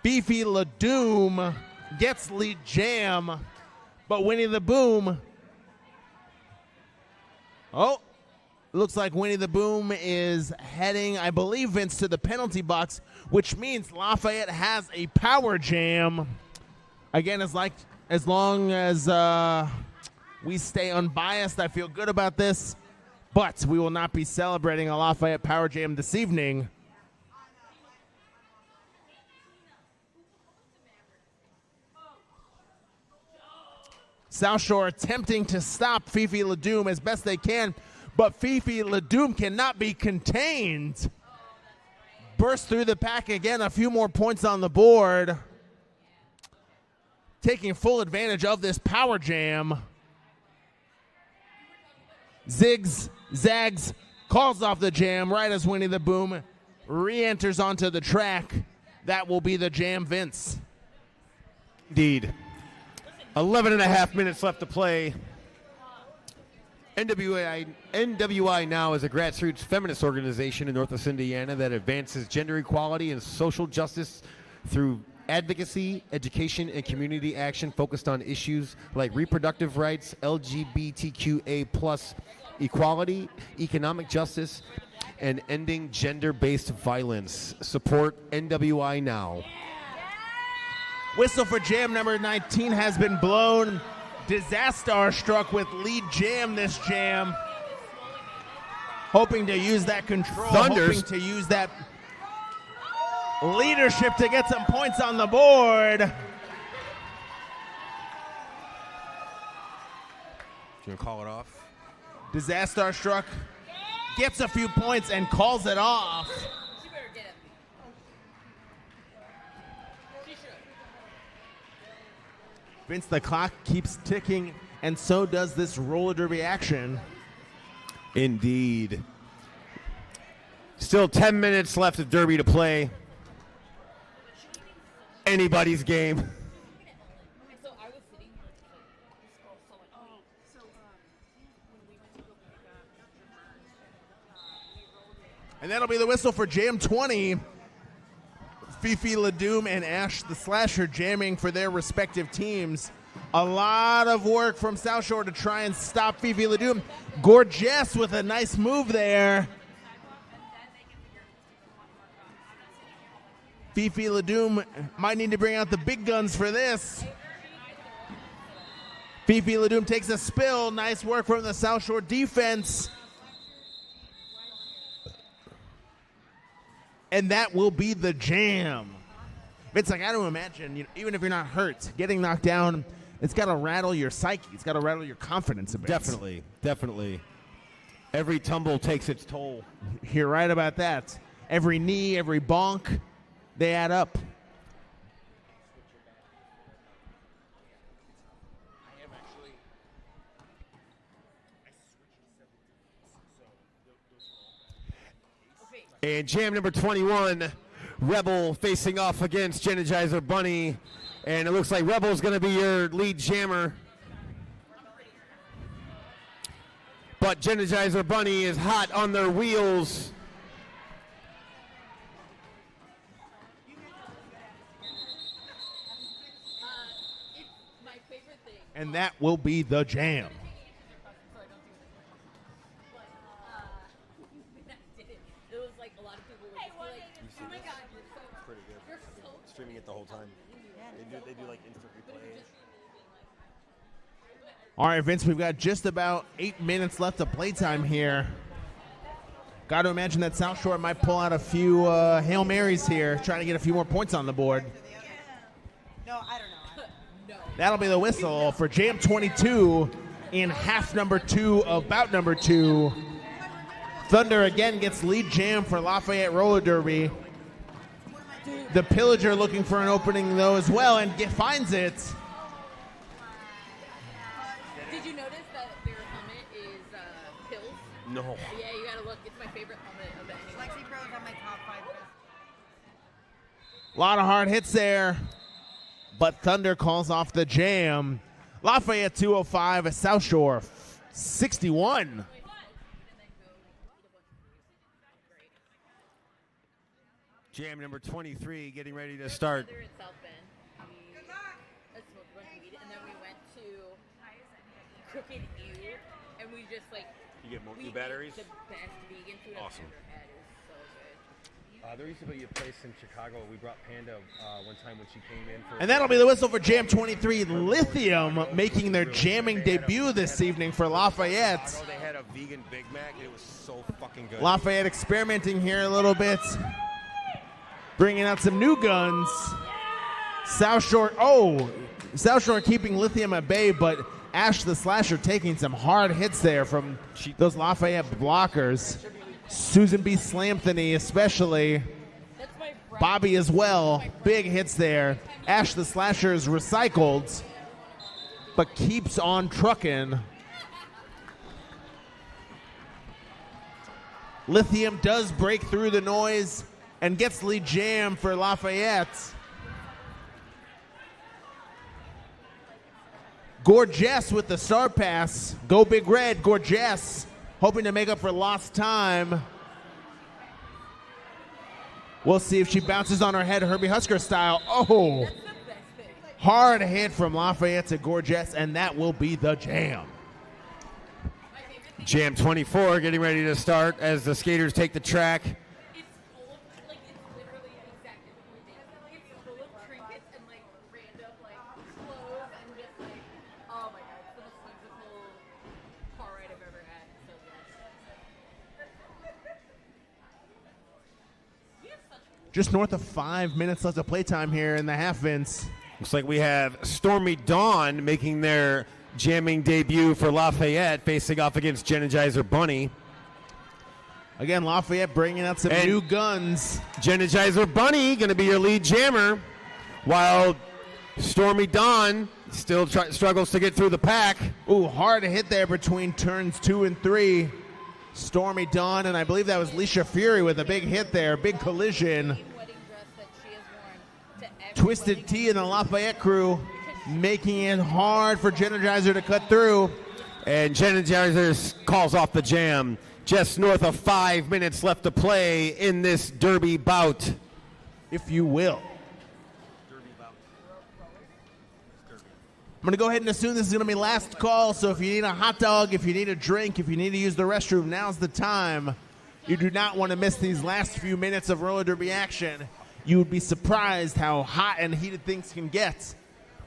Fifi Ledoux gets lead jam, but Winnie the Boom. Oh, looks like Winnie the Boom is heading, I believe, Vince, to the penalty box, which means Lafayette has a power jam. Again, as long as we stay unbiased, I feel good about this, but we will not be celebrating a Lafayette Power Jam this evening. South Shore attempting to stop Fifi Ledoux as best they can, but Fifi Ledoux cannot be contained. Burst through the pack again, a few more points on the board. Taking full advantage of this power jam. Zigs, zags, calls off the jam right as Winnie the Boom re-enters onto the track. That will be the jam, Vince. Indeed. 11 and a half minutes left to play. NWI Now is a grassroots feminist organization in Northwest Indiana that advances gender equality and social justice through advocacy, education, and community action focused on issues like reproductive rights, LGBTQA+ equality, economic justice, and ending gender-based violence. Support NWI now. Whistle for jam number 19 has been blown. Disaster struck with lead jam this jam. Hoping to use that control, hoping to use that leadership to get some points on the board. You gonna call it off? Disaster struck gets a few points and calls it off. Vince, the clock keeps ticking, and so does this roller derby action. Indeed. Still 10 minutes left of derby to play. Anybody's game. And that'll be the whistle for jam 20. Fifi Ledoux and Ash the Slasher jamming for their respective teams. A lot of work from South Shore to try and stop Fifi Ledoux. Gorgeous with a nice move there. Fifi Ledoux might need to bring out the big guns for this. Fifi Ledoux takes a spill. Nice work from the South Shore defense. And that will be the jam. Vince, I got to imagine, even if you're not hurt, getting knocked down, it's got to rattle your psyche. It's got to rattle your confidence a bit. Definitely, definitely. Every tumble takes its toll. You're right about that. Every knee, every bonk, they add up. And jam number 21, Rebel facing off against Energizer Bunny. And it looks like Rebel's going to be your lead jammer. But Energizer Bunny is hot on their wheels. And that will be the jam. Streaming it the whole time. They do like instant replay. All right, Vince, we've got just about 8 minutes left of playtime here. Got to imagine that South Shore might pull out a few Hail Marys here, trying to get a few more points on the board. No, I don't know. That'll be the whistle for jam 22 in half number 2 of bout number 2. Thunder again gets lead jam for Lafayette Roller Derby. The Pillager looking for an opening, though, as well, and finds it. Did you notice that their helmet is pills? No. Yeah, you gotta look. It's my favorite helmet of any. Lexi Pro's on my top 5 list. A lot of hard hits there, but Thunder calls off the jam. Lafayette 205, a South Shore 61. Jam number 23 getting ready to start. In South Bend, we smoked a bunch of weed, and then we went to Crooked Ew, and we just You get more new batteries? The best vegan food Awesome. I've ever had. It was so good. There used to be a place in Chicago. We brought Panda one time when she came in. And that'll be the whistle for jam 23. Lithium making their jamming debut this evening for Lafayette. They had a vegan Big Mac, and it was so fucking good. Lafayette experimenting here a little bit. Bringing out some new guns. South Shore keeping Lithium at bay, but Ash the Slasher taking some hard hits there from those Lafayette blockers. Susan B. Slamthony especially. Bobby as well. Big hits there. Ash the Slasher is recycled, but keeps on trucking. Lithium does break through the noise and gets lead jam for Lafayette. Gorgeous with the star pass. Go Big Red, Gorgeous, hoping to make up for lost time. We'll see if she bounces on her head, Herbie Husker style. Oh, hard hit from Lafayette to Gorgeous, and that will be the jam. Jam 24 getting ready to start as the skaters take the track. It's full of, like, it's literally exactly what we did. It's full of trinkets and, like, random, like, clothes and just, like, oh my god, it's the most whimsical car ride I've ever had. So good. Just north of 5 minutes left of playtime here in the half, Vince. Looks like we have Stormy Dawn making their jamming debut for Lafayette, facing off against Energizer Bunny. Again, Lafayette bringing out some new guns. Energizer Bunny going to be your lead jammer, while Stormy Dawn still struggles to get through the pack. Ooh, hard hit there between turns 2 and 3. Stormy Dawn, and I believe that was Leisha Fury with a big hit there, big collision. Twisted Tea and the Lafayette crew making it hard for Energizer to cut through. And Energizer calls off the jam. Just north of 5 minutes left to play in this derby bout, if you will. I'm going to go ahead and assume this is going to be last call, so if you need a hot dog, if you need a drink, if you need to use the restroom, now's the time. You do not want to miss these last few minutes of roller derby action. You would be surprised how hot and heated things can get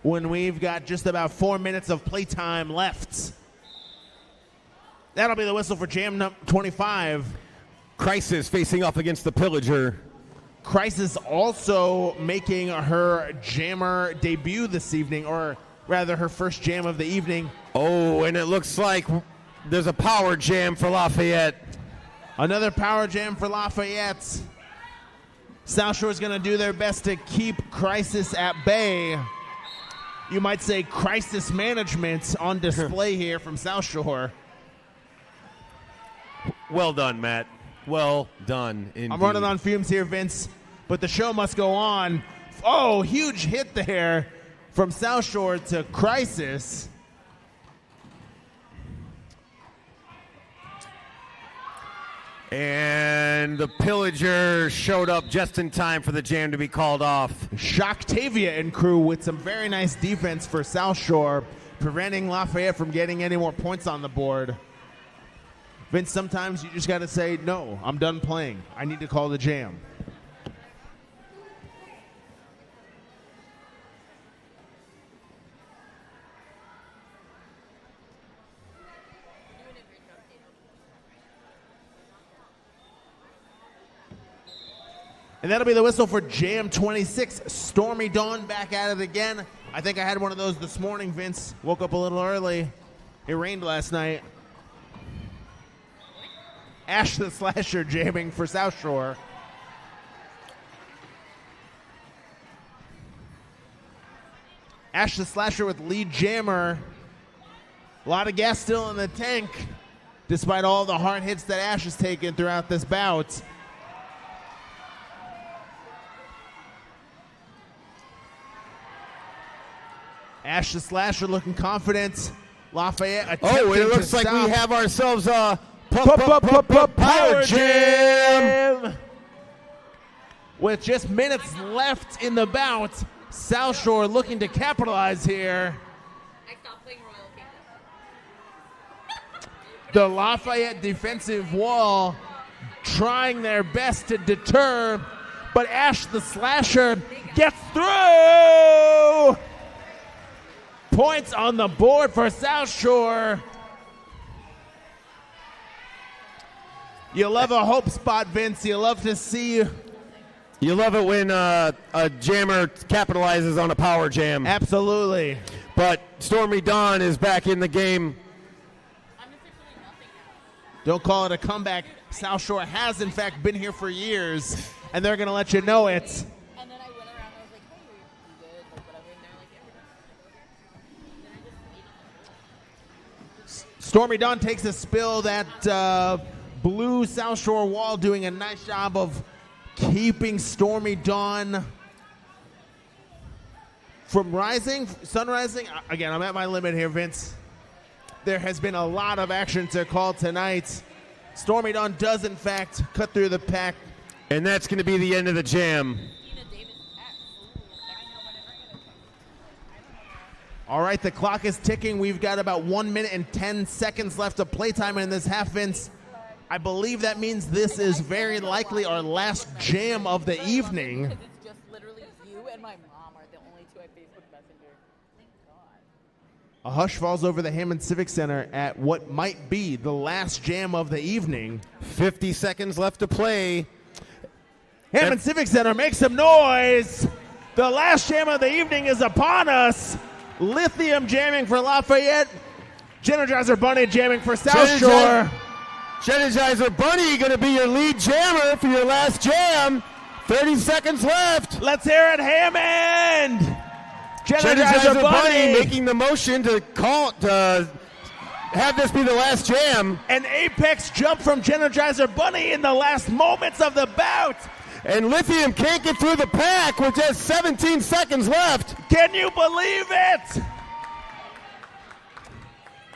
when we've got just about 4 minutes of playtime left. That'll be the whistle for Jam 25. Crisis facing off against the Pillager. Crisis also making her jammer debut this evening, or rather her first jam of the evening. Oh, and it looks like there's a power jam for Lafayette. Another power jam for Lafayette. South Shore is going to do their best to keep Crisis at bay. You might say crisis management on display here from South Shore. Well done, Matt. Well done, indeed. I'm running on fumes here, Vince, but the show must go on. Oh, huge hit there from South Shore to Crisis. And the Pillager showed up just in time for the jam to be called off. Shocktavia and crew with some very nice defense for South Shore, preventing Lafayette from getting any more points on the board. Vince, sometimes you just got to say, no, I'm done playing. I need to call the jam. And that'll be the whistle for Jam 26. Stormy Dawn back at it again. I think I had one of those this morning, Vince. Woke up a little early. It rained last night. Ash the Slasher jamming for South Shore. Ash the Slasher with lead jammer. A lot of gas still in the tank, despite all the hard hits that Ash has taken throughout this bout. Ash the Slasher looking confident. Lafayette attempting it looks to like stop. we have ourselves a power jam. With just minutes left in the bout, South Shore looking to capitalize here. I stopped playing Royal Kingdom. The Lafayette defensive wall trying their best to deter, but Ash the Slasher gets through. Points on the board for South Shore. You love a hope spot, Vince. You love to see. You love it when a jammer capitalizes on a power jam. Absolutely. But Stormy Dawn is back in the game. Don't call it a comeback. South Shore has, in fact, been here for years, and they're going to let you know it. And then I went around and I was like, hey, you good? Like, whatever. And they're like, yeah, we're done. Then I just ate. Stormy Dawn takes a spill. That blue South Shore wall doing a nice job of keeping Stormy Dawn from sun rising. Again, I'm at my limit here, Vince. There has been a lot of action to call tonight. Stormy Dawn does, in fact, cut through the pack. And that's going to be the end of the jam. All right, the clock is ticking. We've got about 1 minute and 10 seconds left of playtime in this half, Vince. I believe that means this is very likely our last jam of the evening. It's just literally you and my mom are the only two I Facebook Messenger. Thank God. A hush falls over the Hammond Civic Center at what might be the last jam of the evening. 50 seconds left to play. Hammond Civic Center, make some noise. The last jam of the evening is upon us. Lithium jamming for Lafayette. Energizer Bunny jamming for South Shore. Energizer Bunny going to be your lead jammer for your last jam. 30 seconds left. Let's hear it, Hammond. Energizer Bunny making the motion to have this be the last jam. An apex jump from Energizer Bunny in the last moments of the bout. And Lithium can't get through the pack with just 17 seconds left. Can you believe it?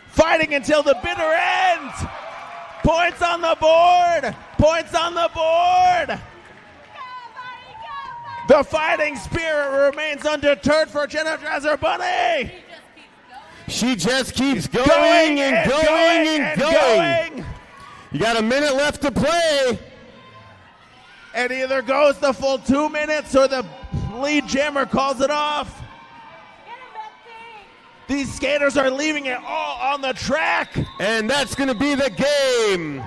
Fighting until the bitter end. Points on the board. Points on the board. The fighting spirit remains undeterred for Energizer Bunny. She just keeps going and going. You got a minute left to play. It either goes the full 2 minutes or the lead jammer calls it off. These skaters are leaving it all on the track. And that's going to be the game.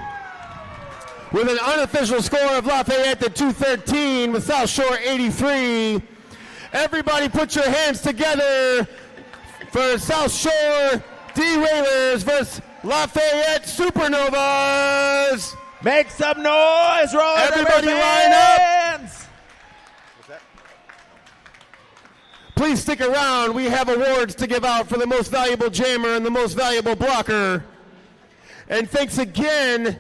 With an unofficial score of Lafayette at 213 with South Shore 83. Everybody put your hands together for South Shore Derailers versus Lafayette Supernovas. Make some noise, roller. Everybody line up. Please stick around. We have awards to give out for the most valuable jammer and the most valuable blocker. And thanks again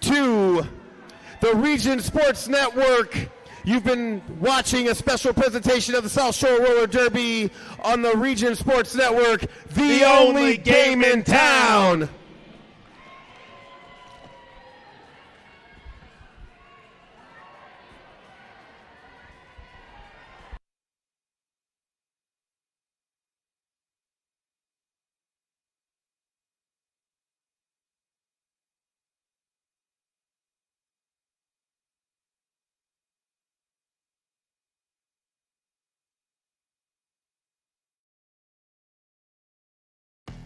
to the Region Sports Network. You've been watching a special presentation of the South Shore Roller Derby on the Region Sports Network, the only game in town.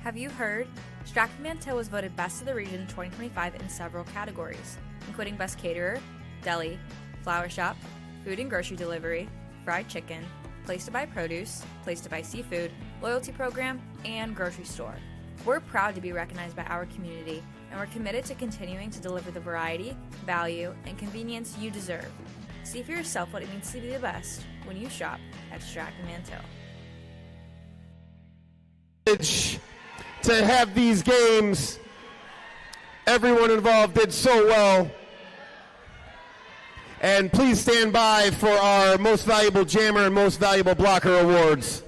Have you heard? Stratford Manteau was voted Best of the Region 2025 in several categories, including Best Caterer, Deli, Flower Shop, Food and Grocery Delivery, Fried Chicken, Place to Buy Produce, Place to Buy Seafood, Loyalty Program, and Grocery Store. We're proud to be recognized by our community, and we're committed to continuing to deliver the variety, value, and convenience you deserve. See for yourself what it means to be the best when you shop at Stratford Manteau. To have these games, everyone involved did so well. And please stand by for our most valuable jammer and most valuable blocker awards.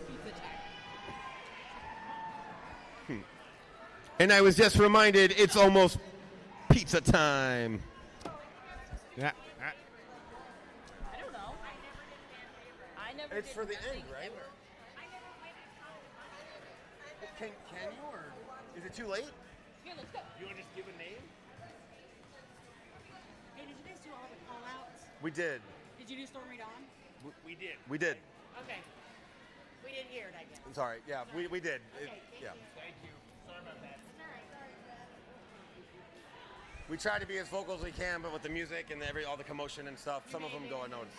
And I was just reminded it's almost pizza time. Yeah. I don't know. I never It's did for the nothing end, right? ever. Can you, or is it too late? Here, let's go. You want to just give a name? Hey, did you guys do all the call outs? We did. Did you do Storm Read On? We did. We did. Okay. We didn't hear it, I guess. I'm sorry. Yeah, we did. Okay, Yeah. Thank you. Sorry about that. We try to be as vocal as we can, but with the music and all the commotion and stuff, some of them go unnoticed.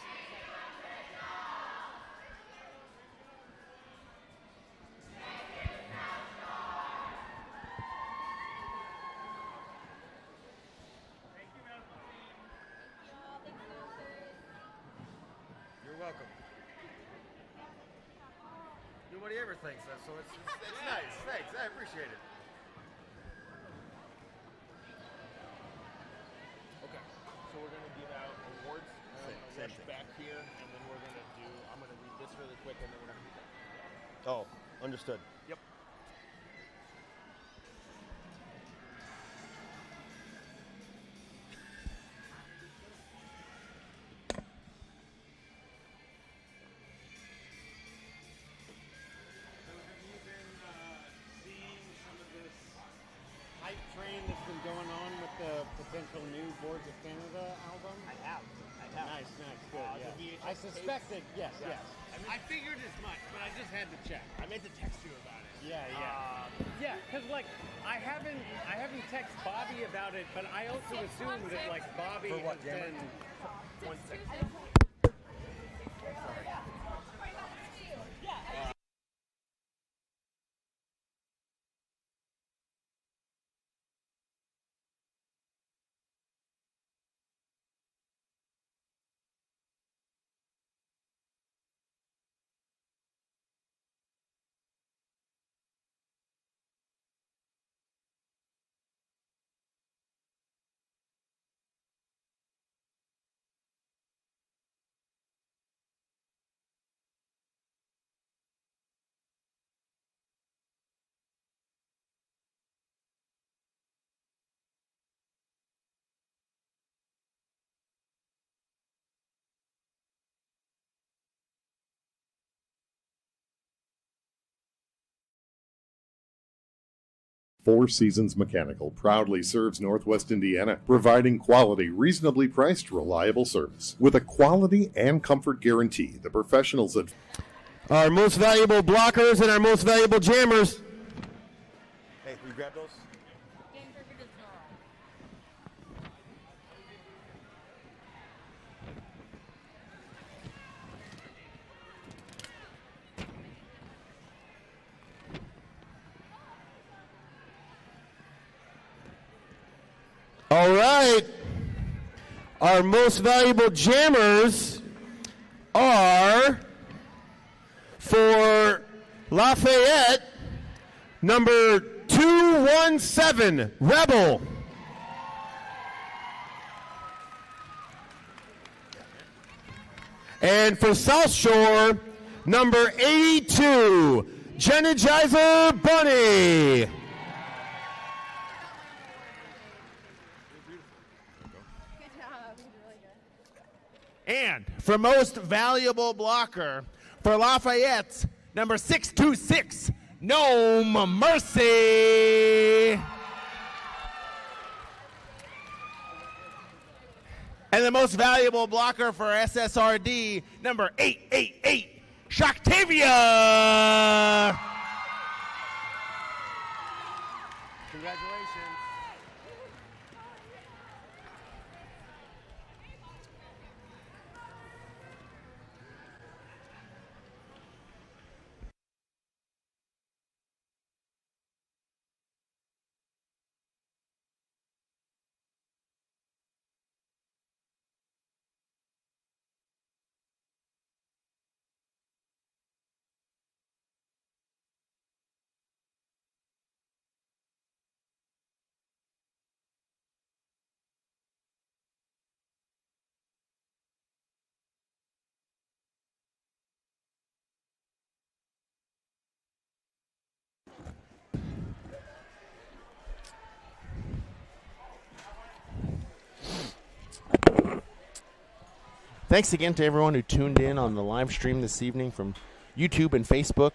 You're welcome. Nobody ever thinks that, so it's nice. Thanks. I appreciate it. Okay, so we're going to give out awards. Same Rush thing. back here, and then we're going to I'm going to read this really quick, and then we're going to read that. Oh, understood. Yep. potential new Boards of Canada album? I have. Nice, good. Yeah. I suspected, yes. I figured as much, but I just had to check. I meant to text you about it. Yeah, because like I haven't texted Bobby about it, but I also assumed that like Bobby has been. 1 second. Four Seasons Mechanical proudly serves Northwest Indiana, providing quality, reasonably priced, reliable service. With a quality and comfort guarantee, the professionals at Our most valuable blockers and our most valuable jammers. Hey, will you grab those? All right. Our most valuable jammers are for Lafayette, number 217, Rebel. And for South Shore, number 82, Energizer Bunny. And for most valuable blocker, for Lafayette's number 626, Gnome Mercy. And the most valuable blocker for SSRD, number 888, Shocktavia. Congratulations. Thanks again to everyone who tuned in on the live stream this evening from YouTube and Facebook.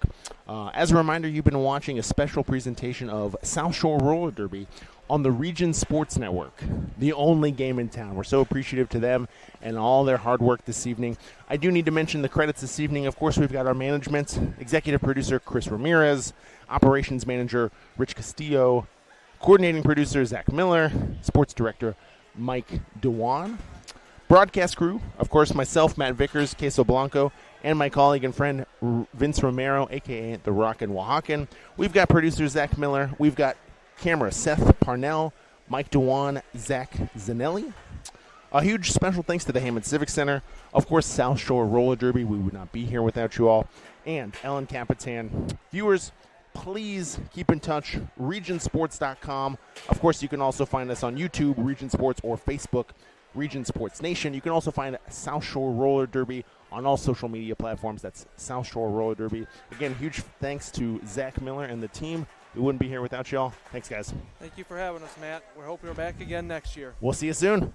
As a reminder, you've been watching a special presentation of South Shore Roller Derby on the Region Sports Network, the only game in town. We're so appreciative to them and all their hard work this evening. I do need to mention the credits this evening. Of course, we've got our management, executive producer Chris Ramirez, operations manager Rich Castillo, coordinating producer Zach Miller, sports director Mike Dewan. Broadcast crew, of course, myself, Matt Vickers, Queso Blanco, and my colleague and friend Vince Romero, a.k.a. The Rockin' Oaxacan. We've got producer Zach Miller. We've got camera Seth Parnell, Mike Dewan, Zach Zanelli. A huge special thanks to the Hammond Civic Center. Of course, South Shore Roller Derby. We would not be here without you all. And Ellen Capitan. Viewers, please keep in touch. Regionsports.com. Of course, you can also find us on YouTube, Region Sports, or Facebook, Region Sports Nation. You can also find South Shore Roller Derby on all social media platforms. That's South Shore Roller Derby. Again, huge thanks to Zach Miller and the team. We wouldn't be here without y'all. Thanks, guys. Thank you for having us, Matt. We're hoping we're back again next year. We'll see you soon.